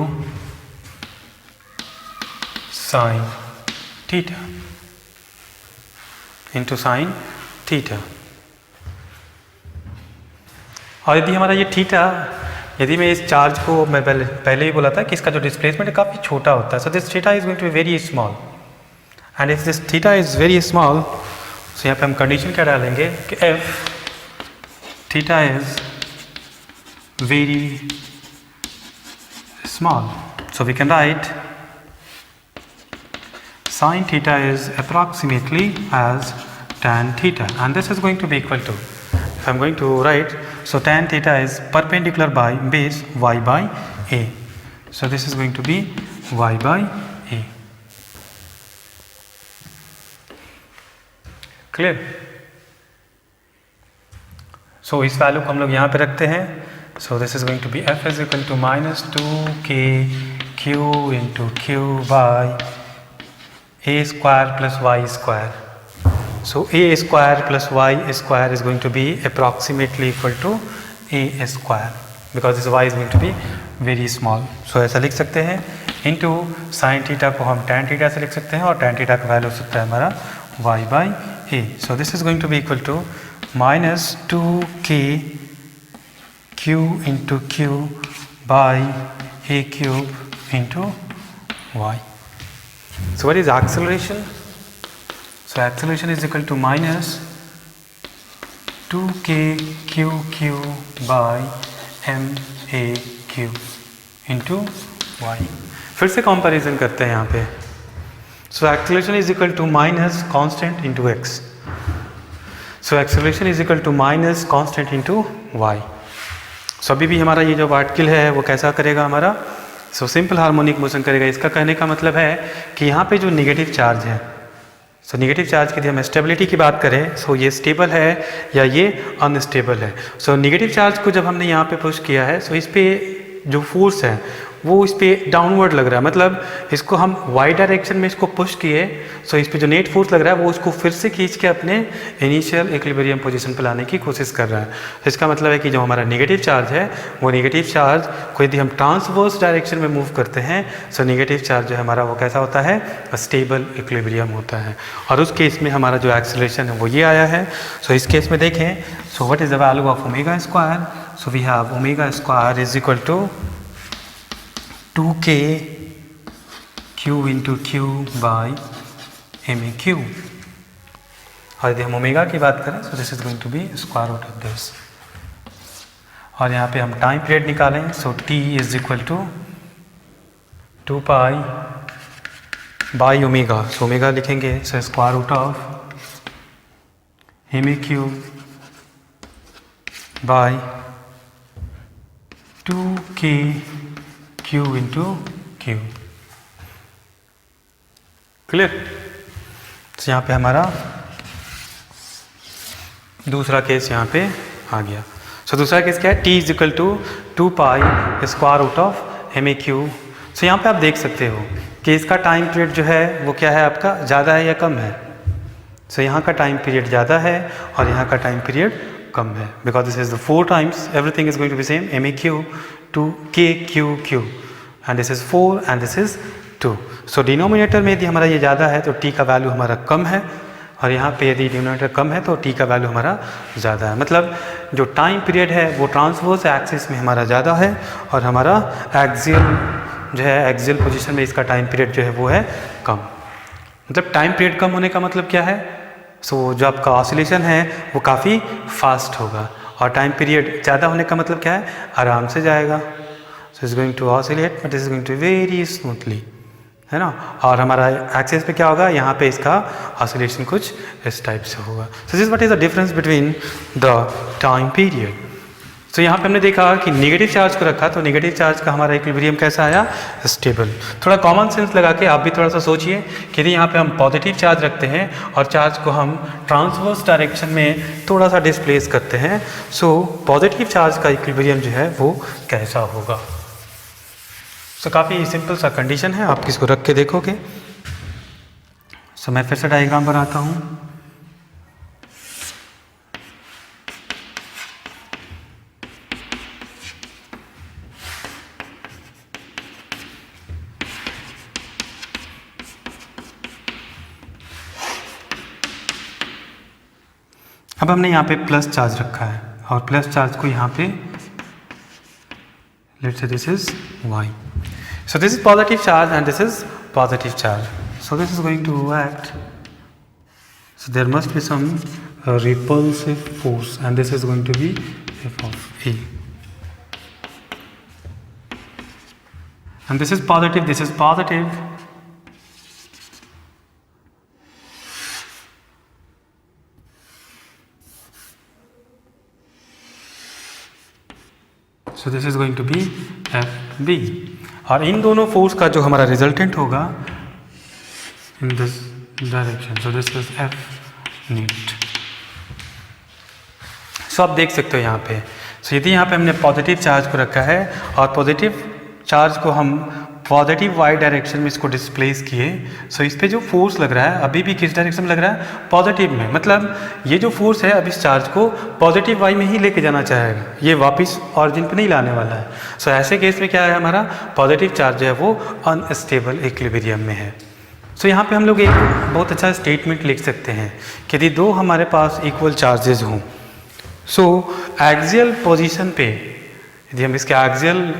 sin theta, into sin theta। और यदि हमारा ये theta, यदि मैं इस charge को, मैं पहले ही बोला था कि इसका जो डिस्प्लेसमेंट है काफ़ी छोटा होता है। So this theta is going to be very small and if this theta is very small, so यहाँ पे हम कंडीशन क्या डालेंगे कि F theta is very small, so we can write sin theta is approximately as tan theta and this is going to be equal to, if I am going to write, so tan theta is perpendicular by base y by a, so this is going to be y by a। Clear? So इस value को हम लोग यहाँ पे रखते हैं। So this is going to be f is equal to minus 2k q into q by a square plus y square। So a square plus y square is going to be approximately equal to a square because this y is going to be very small. So ऐसा लिख सकते हैं. Into sine theta को हम tan theta से लिख सकते हैं और tan थीटा का वैल्यू हो सकता है हमारा y/a. So this is going to be equal to -2k q into q by a cube into y. So what is acceleration? So acceleration is equal to minus 2k q by ma q into y. फिर से comparison करते हैं यहाँ पे. So acceleration is equal to minus constant into x. So acceleration is equal to minus constant into y. So अभी भी हमारा ये जो पार्टिकल है वो कैसा करेगा हमारा. सो सिंपल हार्मोनिक मोशन करेगा. इसका कहने का मतलब है कि यहाँ पे जो निगेटिव चार्ज है, सो निगेटिव चार्ज की यदि हम स्टेबिलिटी की बात करें, सो ये स्टेबल है या ये अनस्टेबल है. सो निगेटिव चार्ज को जब हमने यहाँ पे पुश किया है, सो इस पे जो फोर्स है वो इस पे डाउनवर्ड लग रहा है. मतलब इसको हम वाई डायरेक्शन में इसको पुश किए, सो इस पे जो नेट फोर्स लग रहा है वो उसको फिर से खींच के अपने इनिशियल इक्विलिब्रियम पोजीशन पर लाने की कोशिश कर रहा है. तो इसका मतलब है कि जो हमारा नेगेटिव चार्ज है वो नेगेटिव चार्ज को यदि हम ट्रांसवर्स डायरेक्शन में मूव करते हैं, सो नेगेटिव चार्ज जो है हमारा वो कैसा होता है, स्टेबल इक्विलिब्रियम होता है. और उस केस में हमारा जो एक्सेलरेशन है वो ये आया है. सो इस केस में देखें, so what is the value of omega square. So we have omega square is equal to 2k q into q by ma q. और यदि हम ओमेगा की बात करें, so this is going to be square root of this. और यहाँ पे हम टाइम पीरियड निकालें, so t is equal to 2 pi by omega. So omega लिखेंगे, so square root of ma q by 2k q into q. Clear. तो यहाँ पे हमारा दूसरा केस यहाँ पे आ गया. सो दूसरा केस क्या है, t is equal to 2 pi square root of ma q. So यहाँ पे आप देख सकते हो कि इसका टाइम पीरियड जो है वो क्या है आपका, ज़्यादा है या कम है. सो यहाँ का टाइम पीरियड ज़्यादा है और यहाँ का टाइम पीरियड कम है, because this is the 4 times everything is going to be same. ma q to k q q and this is 4 and this is 2. So denominator में यदि हमारा ये ज़्यादा है तो t का वैल्यू हमारा कम है, और यहाँ पे यदि डिनोमिनेटर कम है तो t का वैल्यू हमारा ज़्यादा है. मतलब जो टाइम पीरियड है वो ट्रांसवर्स एक्सिस में हमारा ज़्यादा है और हमारा एक्सियल जो है एक्सियल पोजीशन में इसका टाइम पीरियड जो है वो है कम. मतलब टाइम पीरियड कम होने का मतलब क्या है, सो जो आपका ऑसिलेशन है वो काफ़ी फास्ट होगा, और टाइम पीरियड ज़्यादा होने का मतलब क्या है, आराम से जाएगा. So is going to oscillate but is going to very smoothly, है ना. और हमारा एक्सिस पे क्या होगा, यहाँ पे इसका ऑसिलेशन कुछ इस टाइप से होगा. So this what is the difference between the time period. So यहाँ पे हमने देखा कि नेगेटिव चार्ज को रखा तो नेगेटिव चार्ज का हमारा इक्विलिब्रियम कैसा आया, स्टेबल. थोड़ा कॉमन सेंस लगा के आप भी थोड़ा सा सोचिए कि यदि यहाँ पे हम पॉजिटिव चार्ज रखते हैं और चार्ज को हम ट्रांसवर्स डायरेक्शन में थोड़ा सा डिस्प्लेस करते हैं, सो पॉजिटिव चार्ज का इक्विलिब्रियम जो है वो कैसा होगा. सो काफ़ी सिंपल सा कंडीशन है, आप किसको रख के देखोगे. सो मैं फिर से डायग्राम बनाता हूँ. अब हमने यहाँ पे प्लस चार्ज रखा है और प्लस चार्ज को यहाँ पे let's say this is y. So this is positive charge and this is positive charge. So this is going to act. So there must be some repulsive force and this is going to be f of a. And this is positive, this is positive. So this is going to be FB. और इन दोनों force का जो हमारा resultant होगा in this direction, so this is F net. सो आप देख सकते हो यहाँ पे, सो यदि यहाँ पे हमने पॉजिटिव चार्ज को रखा है और पॉजिटिव चार्ज को हम पॉजिटिव वाई डायरेक्शन में इसको डिस्प्लेस किए, सो इस पे जो फोर्स लग रहा है अभी भी किस डायरेक्शन में लग रहा है, पॉजिटिव में। मतलब ये जो फोर्स है अब इस चार्ज को पॉजिटिव वाई में ही लेके जाना चाहेगा, ये वापस ऑरिजिन पे नहीं लाने वाला है। सो ऐसे केस में क्या है, हमारा पॉजिटिव चार्ज है वो अनस्टेबल इक्विलिब्रियम में है। सो यहाँ पे हम लोग एक बहुत अच्छा स्टेटमेंट लिख सकते हैं कि यदि दो हमारे पास इक्वल चार्जेस हों, सो एक्सियल पोजीशन पे यदि हम इसके एक्सियल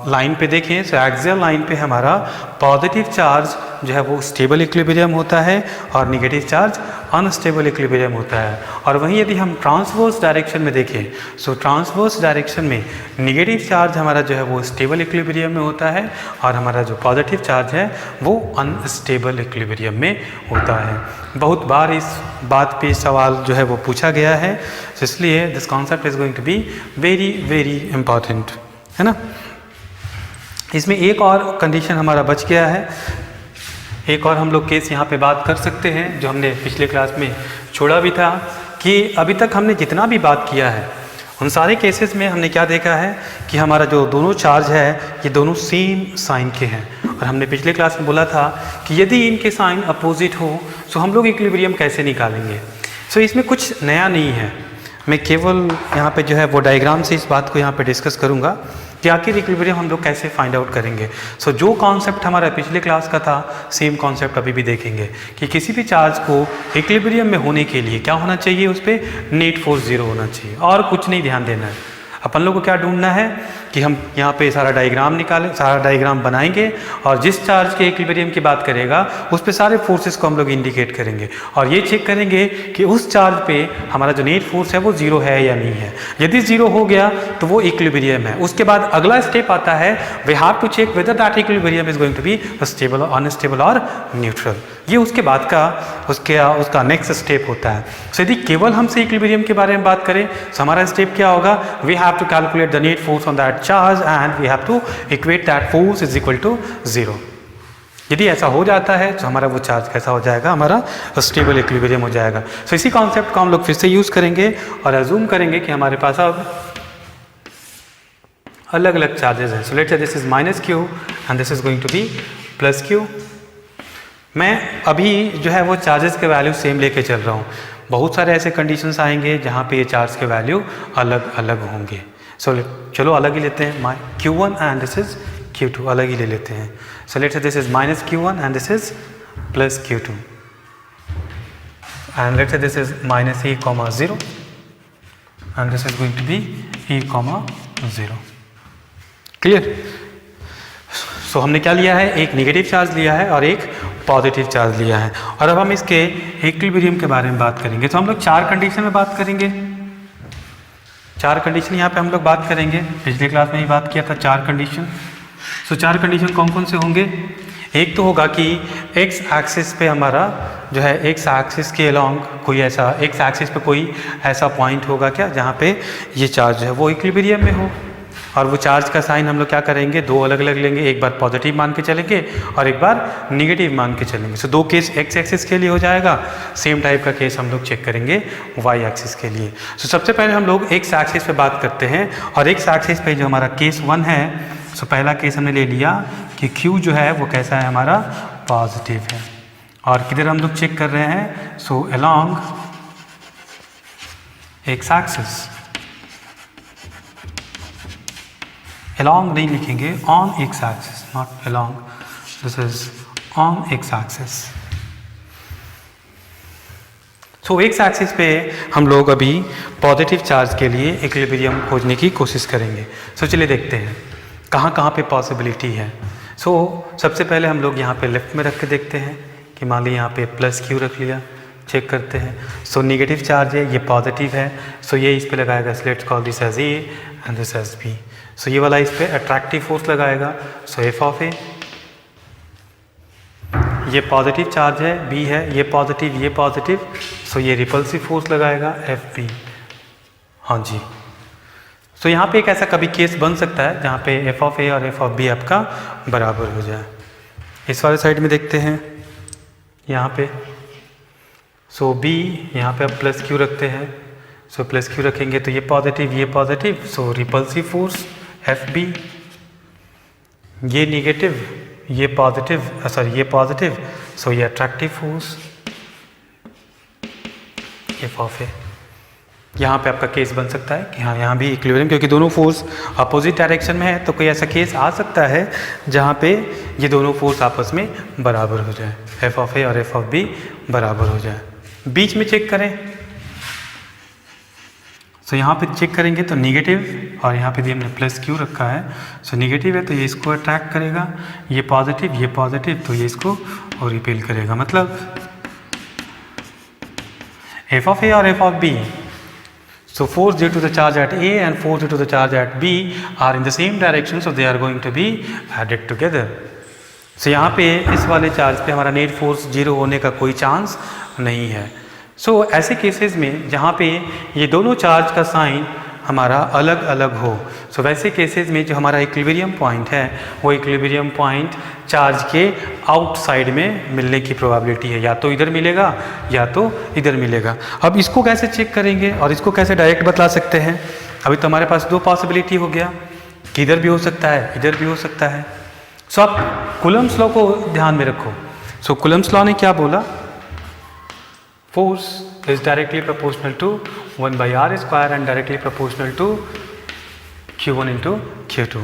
लाइन पे देखें, सो एक्सियल लाइन पे हमारा पॉजिटिव चार्ज जो है वो स्टेबल इक्विलिब्रियम होता है और नेगेटिव चार्ज अनस्टेबल इक्विलिब्रियम होता है। और वहीं यदि हम ट्रांसवर्स डायरेक्शन में देखें, सो ट्रांसवर्स डायरेक्शन में नेगेटिव चार्ज हमारा जो है वो स्टेबल इक्विलिब्रियम में होता है और हमारा जो पॉजिटिव चार्ज है वो अनस्टेबल इक्विलिब्रियम में होता है। बहुत बार इस बात पे सवाल जो है वो पूछा गया है, तो इसलिए this concept is going to be very very important, है ना। इसमें एक और कंडीशन हमारा बच गया है, एक और हम लोग केस यहाँ पे बात कर सकते हैं जो हमने पिछले क्लास में छोड़ा भी था, कि अभी तक हमने जितना भी बात किया है उन सारे केसेस में हमने क्या देखा है कि हमारा जो दोनों चार्ज है ये दोनों सेम साइन के हैं। और हमने पिछले क्लास में बोला था कि यदि इनके साइन अपोजिट हो तो हम लोग इक्विलिब्रियम कैसे निकालेंगे। सो इसमें कुछ नया नहीं है, मैं केवल यहाँ पे जो है वो डायग्राम से इस बात को यहाँ पे डिस्कस करूँगा कि आखिर इक्विलिब्रियम हम लोग कैसे फाइंड आउट करेंगे। सो जो कॉन्सेप्ट हमारा पिछले क्लास का था सेम कॉन्सेप्ट अभी भी देखेंगे कि किसी भी चार्ज को इक्विलिब्रियम में होने के लिए क्या होना चाहिए, उस पर नेट फोर्स 0 होना चाहिए और कुछ नहीं ध्यान देना है। अपन लोग को क्या ढूंढना है कि हम यहाँ पे सारा डायग्राम निकालें, सारा डायग्राम बनाएंगे और जिस चार्ज के इक्विलिब्रियम की बात करेगा उस पे सारे फोर्सेस को हम लोग इंडिकेट करेंगे और ये चेक करेंगे कि उस चार्ज पे हमारा जो नेट फोर्स है वो 0 है या नहीं है। यदि 0 हो गया तो वो इक्विलिब्रियम है। उसके बाद अगला स्टेप आता है, we have to check whether that equilibrium is going to be stable और अनस्टेबल और न्यूट्रल। ये उसके बाद का उसका नेक्स्ट स्टेप होता है। सो यदि केवल हमसे इक्विलिब्रियम के बारे में बात करें तो हमारा स्टेप क्या होगा, we have to calculate the net force on that charge and we have to equate that force is equal to 0। यदि ऐसा हो जाता है तो हमारा वो चार्ज कैसा हो जाएगा, हमारा स्टेबल इक्विलिब्रियम हो जाएगा। सो इसी कॉन्सेप्ट को हम लोग फिर से यूज करेंगे और अज्यूम करेंगे कि हमारे पास अब अलग अलग चार्जेस हैं। So let's say this is -q and this is going to be +q। मैं अभी जो है वो चार्जेस के वैल्यू सेम लेके चल रहा हूँ। बहुत सारे ऐसे कंडीशंस आएंगे जहाँ पे ये चार्ज के वैल्यू अलग अलग होंगे। सो चलो अलग ही लेते हैं, q1 and this is q2 अलग ही ले लेते हैं। So let's say this is -q1 and this is +q2 and let's say this is -e, 0 and this is going to be e, 0। Clear. So हमने क्या लिया है, एक नेगेटिव चार्ज लिया है और एक पॉजिटिव चार्ज लिया है। और अब हम इसके इक्विलिब्रियम के बारे में बात करेंगे। तो हम लोग 4 कंडीशन में बात करेंगे, 4 कंडीशन यहाँ पे हम लोग बात करेंगे। पिछले क्लास में ही बात किया था 4 कंडीशन। सो 4 कंडीशन कौन कौन से होंगे, एक तो होगा कि एक्स एक्सिस पे हमारा जो है एक्स एक्सिस के अलोंग कोई ऐसा एक्स एक्सिस पे कोई ऐसा पॉइंट होगा क्या जहाँ पे ये चार्ज है वो इक्विलिब्रियम में हो। और वो चार्ज का साइन हम लोग क्या करेंगे, 2 अलग अलग लेंगे, एक बार पॉजिटिव मान के चलेंगे और एक बार नेगेटिव मान के चलेंगे। सो 2 केस एक्स एक्सिस के लिए हो जाएगा, सेम टाइप का केस हम लोग चेक करेंगे वाई एक्सिस के लिए। सो सबसे पहले हम लोग एक्स एक्सिस पे बात करते हैं और एक्स एक्सिस पे जो हमारा केस 1 है, सो पहला केस हमने ले लिया कि Q जो है वो कैसा है, हमारा पॉजिटिव है। और किधर हम लोग चेक कर रहे हैं, so along x axis, along नहीं लिखेंगे, on x axis, not along, this is on x axis। so x axis पे हम लोग अभी पॉजिटिव चार्ज के लिए इक्विलिब्रियम खोजने की कोशिश करेंगे। so चलिए देखते हैं कहाँ कहाँ पे पॉसिबिलिटी है। so सबसे पहले हम लोग यहाँ पे लेफ्ट में रख के देखते हैं कि मान लीजिए यहाँ पे +q रख लिया, चेक करते हैं। सो नेगेटिव चार्ज है, ये पॉजिटिव है, सो ये इस पे लगाएगा, let's call this as A and this as B. So ये वाला इस पे अट्रैक्टिव फोर्स लगाएगा, सो एफ ऑफ ए। ये पॉजिटिव चार्ज है, बी है, ये पॉजिटिव, सो ये रिपल्सिव फोर्स लगाएगा, एफ बी। हाँ जी। सो यहाँ पे एक ऐसा कभी केस बन सकता है जहाँ पे एफ ऑफ ए और एफ ऑफ बी आपका बराबर हो जाए। इस वाले साइड में देखते हैं यहाँ पे, सो बी यहाँ पे अब +q रखते हैं। सो +q रखेंगे तो ये पॉजिटिव, सो रिपल्सिव फोर्स एफ बी। ये निगेटिव, ये पॉजिटिव, सॉरी ये पॉजिटिव, सो ये attractive force F of A. यहाँ पे आपका केस बन सकता है कि हाँ यहाँ भी इक्विलिब्रियम, क्योंकि दोनों फोर्स अपोजिट डायरेक्शन में है, तो कोई ऐसा केस आ सकता है जहाँ पे ये दोनों फोर्स आपस में बराबर हो जाए, एफ ऑफ ए और एफ ऑफ बी बराबर हो जाए। बीच में चेक करें, सो यहाँ पे चेक करेंगे तो निगेटिव और यहाँ पे भी हमने प्लस क्यू रखा है, सो निगेटिव है तो ये इसको अट्रैक्ट करेगा, ये पॉजिटिव तो ये इसको और रिपेल करेगा। मतलब एफ ऑफ ए और F of B, so force due to the charge at A and force due to the charge at B are in the same direction, so they are going to be added together. So यहाँ पे इस वाले charge पे हमारा net force 0 होने का कोई chance नहीं है। So ऐसे केसेस में जहाँ पे ये दोनों चार्ज का साइन हमारा अलग अलग हो, सो वैसे केसेस में जो हमारा इक्विलिब्रियम पॉइंट है वो इक्विलिब्रियम पॉइंट चार्ज के आउटसाइड में मिलने की प्रोबेबिलिटी है, या तो इधर मिलेगा या तो इधर मिलेगा। अब इसको कैसे चेक करेंगे और इसको कैसे डायरेक्ट बतला सकते हैं? अभी तो हमारे पास दो पॉसिबिलिटी हो गया कि इधर भी हो सकता है, इधर भी हो सकता है। सो आप कूलम्स लॉ को ध्यान में रखो। सो कूलम्स लॉ ने क्या बोला? Force is directly proportional to 1 by r square and directly proportional to q1 into q2.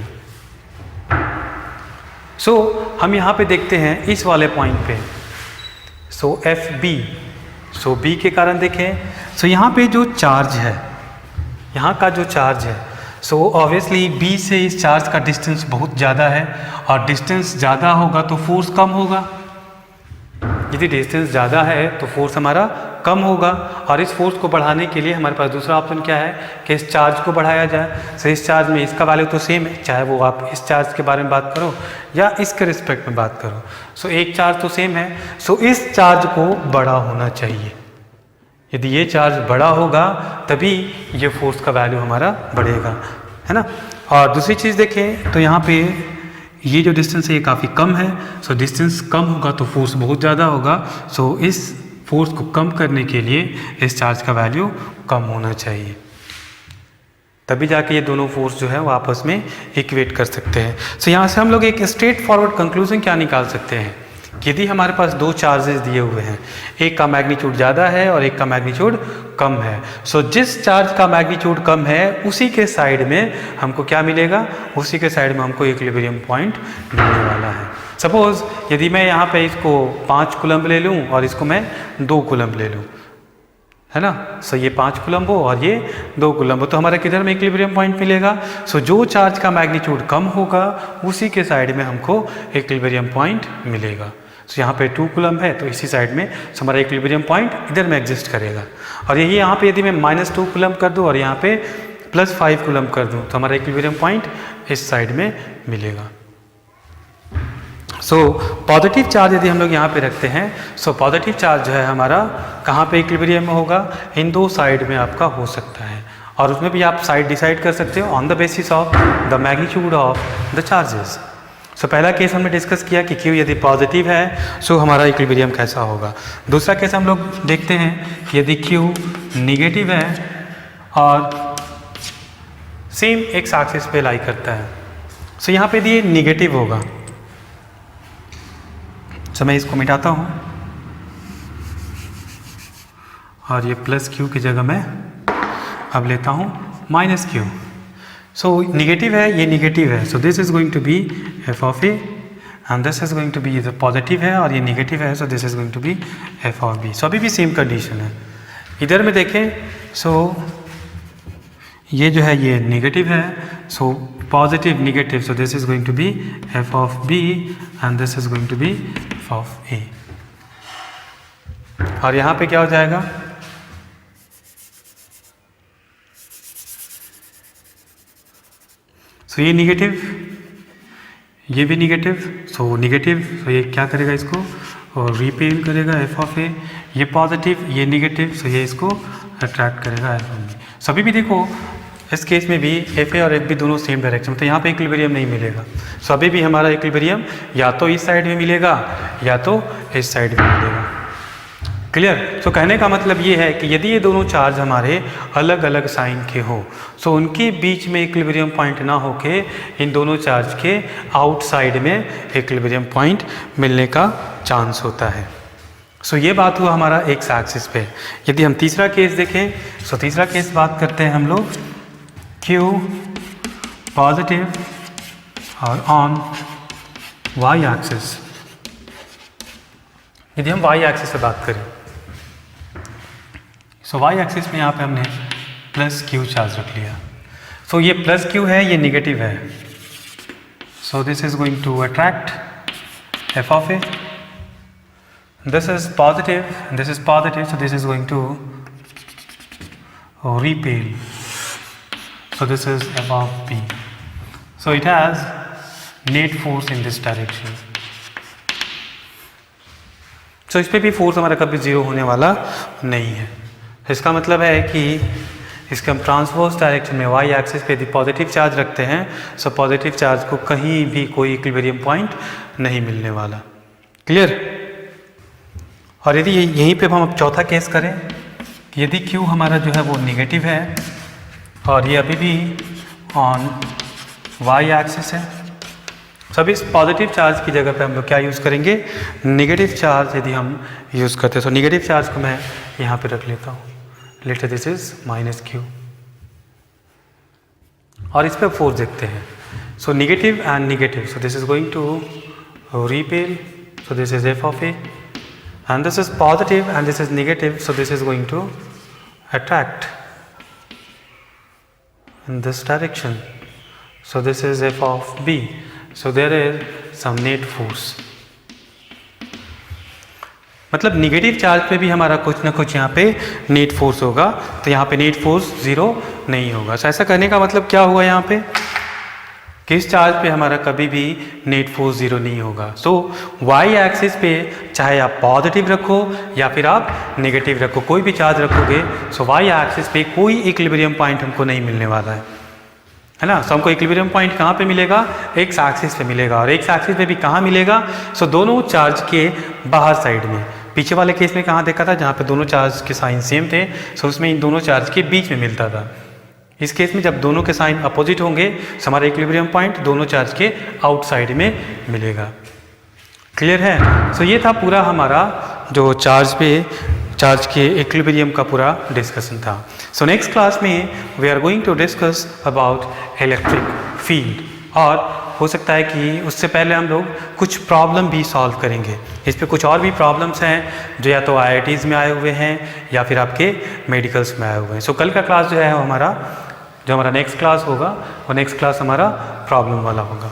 So हम यहाँ पे देखते हैं इस वाले पॉइंट पे, सो एफ बी, सो बी के कारण देखें, सो यहाँ पे जो चार्ज है, यहाँ का जो चार्ज है, सो ऑब्वियसली बी से इस चार्ज का डिस्टेंस बहुत ज़्यादा है, और डिस्टेंस ज़्यादा होगा तो फोर्स कम होगा। यदि डिस्टेंस ज़्यादा है तो फोर्स हमारा कम होगा, और इस फोर्स को बढ़ाने के लिए हमारे पास दूसरा ऑप्शन क्या है कि इस चार्ज को बढ़ाया जाए। सो इस चार्ज में इसका वैल्यू तो सेम है, चाहे वो आप इस चार्ज के बारे में बात करो या इसके रिस्पेक्ट में बात करो, सो एक चार्ज तो सेम है। सो इस चार्ज को बड़ा होना चाहिए। यदि ये चार्ज बड़ा होगा तभी ये फोर्स का वैल्यू हमारा बढ़ेगा, है ना। और दूसरी चीज़ देखें तो यहाँ पे ये जो डिस्टेंस है ये काफ़ी कम है, सो डिस्टेंस कम होगा तो फोर्स बहुत ज़्यादा होगा। सो इस फोर्स को कम करने के लिए इस चार्ज का वैल्यू कम होना चाहिए, तभी जाके ये दोनों फोर्स जो है वो आपस में इक्वेट कर सकते हैं। सो यहाँ से हम लोग एक स्ट्रेट फॉरवर्ड कंक्लूजन क्या निकाल सकते हैं कि यदि हमारे पास दो चार्जेस दिए हुए हैं, एक का मैग्नीट्यूड ज़्यादा है और एक का मैग्नीट्यूड कम है, सो जिस चार्ज का मैग्नीट्यूड कम है उसी के साइड में हमको क्या मिलेगा? उसी के साइड में हमको इक्विलिब्रियम पॉइंट मिलने वाला है। सपोज यदि मैं यहाँ पे इसको 5 कूलम्ब ले लूँ और इसको मैं 2 कूलम्ब ले लूँ, है ना। सो ये 5 कूलम्ब हो और ये 2 कूलम्ब हो, तो हमारा किधर में इक्विलिब्रियम पॉइंट मिलेगा? सो जो चार्ज का मैग्नीट्यूड कम होगा उसी के साइड में हमको इक्विलिब्रियम पॉइंट मिलेगा। सो यहाँ पे 2 कूलम्ब है तो इसी साइड में हमारा इक्विलिब्रियम पॉइंट इधर में एग्जिस्ट करेगा। और यही यहाँ पे यदि मैं -2 कूलम्ब कर दूँ और यहाँ पे +5 कूलम्ब कर दूँ तो हमारा इक्विलिब्रियम पॉइंट इस साइड में मिलेगा। सो पॉजिटिव चार्ज यदि हम लोग यहाँ पे रखते हैं, सो पॉजिटिव चार्ज जो है हमारा कहाँ पे इक्विलिब्रियम में होगा? इन दो साइड में आपका हो सकता है, और उसमें भी आप साइड डिसाइड कर सकते हो on the basis of the magnitude of the charges. So पहला केस हमने डिस्कस किया कि Q यदि पॉजिटिव है सो हमारा इक्विलिब्रियम कैसा होगा। दूसरा केस हम लोग देखते हैं कि यदि Q निगेटिव है और सेम एक्स एक्सिस पे लाई करता है, सो यहाँ पे यदि ये निगेटिव होगा, सो मैं इसको मिटाता हूँ और ये +Q की जगह मैं अब लेता हूँ -Q। सो निगेटिव है, ये निगेटिव है, so this is going to be F of A and this is going to be, ये पॉजिटिव है और ये निगेटिव है, so this is going to be F of B. So अभी भी सेम कंडीशन है। इधर में देखें, सो ये जो है ये नेगेटिव है, so positive negative, so this is going to be F of B and this is going to be F of A. और यहाँ पे क्या हो जाएगा? सो ये निगेटिव, ये भी निगेटिव, सो निगेटिव, सो ये क्या करेगा इसको और रिपेल करेगा एफ ऑफ ए। ये पॉजिटिव, ये निगेटिव, सो ये इसको अट्रैक्ट करेगा एफ ऑफ बी। सो अभी भी देखो इस केस में भी एफ ए और एफ बी दोनों सेम डायरेक्शन, तो यहाँ पे इक्विलिब्रियम नहीं मिलेगा। सो अभी भी हमारा इक्विलिब्रियम या तो इस साइड में मिलेगा या तो इस साइड में मिलेगा। क्लियर? सो कहने का मतलब ये है कि यदि ये दोनों चार्ज हमारे अलग अलग साइन के हो, सो उनके बीच में इक्विलिब्रियम पॉइंट ना होके इन दोनों चार्ज के आउटसाइड में इक्विलिब्रियम पॉइंट मिलने का चांस होता है। सो ये बात हुआ हमारा एक्स एक्सिस पे। यदि हम तीसरा केस देखें, सो तीसरा केस बात करते हैं हम लोग Q पॉजिटिव और ऑन वाई एक्सिस। यदि हम वाई एक्सिस से बात करें, सो वाई एक्सिस में यहाँ पे हमने प्लस क्यू चार्ज रख लिया। सो ये प्लस क्यू है, ये निगेटिव है। So this is going to attract F of A, this is positive, this is positive, so this is going to repel, so this is above B, so it has net force in this direction, so इस पे भी force हमारा कभी zero होने वाला नहीं है। इसका मतलब है कि इसके हम ट्रांसवर्स डायरेक्शन में वाई एक्सिस पे यदि पॉजिटिव चार्ज रखते हैं, सो पॉजिटिव चार्ज को कहीं भी कोई इक्विलिब्रियम पॉइंट नहीं मिलने वाला। क्लियर? और यदि यहीं पे हम अब चौथा केस करें, यदि Q हमारा जो है वो निगेटिव है और ये अभी भी ऑन y एक्सिस है, सब इस पॉजिटिव चार्ज की जगह पे हम लोग क्या यूज़ करेंगे? नेगेटिव चार्ज यदि हम यूज़ करते हैं। सो नेगेटिव चार्ज को मैं यहाँ पे रख लेता हूँ, लेट दिस इज -Q, और इस पर फोर्स देखते हैं। So negative and negative, so this is going to repel, so this is F of A, and this is positive and this is negative, so this is going to attract in this direction, so this is f of B, so there is some net force। मतलब negative charge पे भी हमारा कुछ ना कुछ यहाँ पे net force होगा, तो यहाँ पे नेट फोर्स जीरो नहीं होगा। so ऐसा करने का मतलब क्या हुआ यहाँ पे कि इस चार्ज पे हमारा कभी भी नेट फोर्स जीरो नहीं होगा। सो वाई एक्सिस पे चाहे आप पॉजिटिव रखो या फिर आप नेगेटिव रखो, कोई भी चार्ज रखोगे, सो वाई एक्सिस पे कोई इक्विलिब्रियम पॉइंट हमको नहीं मिलने वाला है ना। सो हमको इक्विलिब्रियम पॉइंट कहाँ पे मिलेगा? एक्स एक्सिस पे मिलेगा। और एक्स एक्सिस पे भी कहाँ मिलेगा? सो दोनों चार्ज के बाहर साइड में। पीछे वाले केस में कहाँ देखा था? जहाँ पे दोनों चार्ज के साइन सेम थे, सो उसमें इन दोनों चार्ज के बीच में मिलता था। इस केस में जब दोनों के साइन अपोजिट होंगे, हमारा इक्विलिब्रियम पॉइंट दोनों चार्ज के आउटसाइड में मिलेगा। क्लियर है? सो ये था पूरा हमारा जो चार्ज के इक्विलिब्रियम का पूरा डिस्कशन था। सो नेक्स्ट क्लास में we are going to discuss about electric field, और हो सकता है कि उससे पहले हम लोग कुछ प्रॉब्लम भी सॉल्व करेंगे। इस पे कुछ और भी प्रॉब्लम्स हैं जो या तो IITs में आए हुए हैं या फिर आपके मेडिकल्स में आए हुए हैं। सो कल का क्लास जो है हमारा नेक्स्ट क्लास होगा, और नेक्स्ट क्लास हमारा प्रॉब्लम वाला होगा।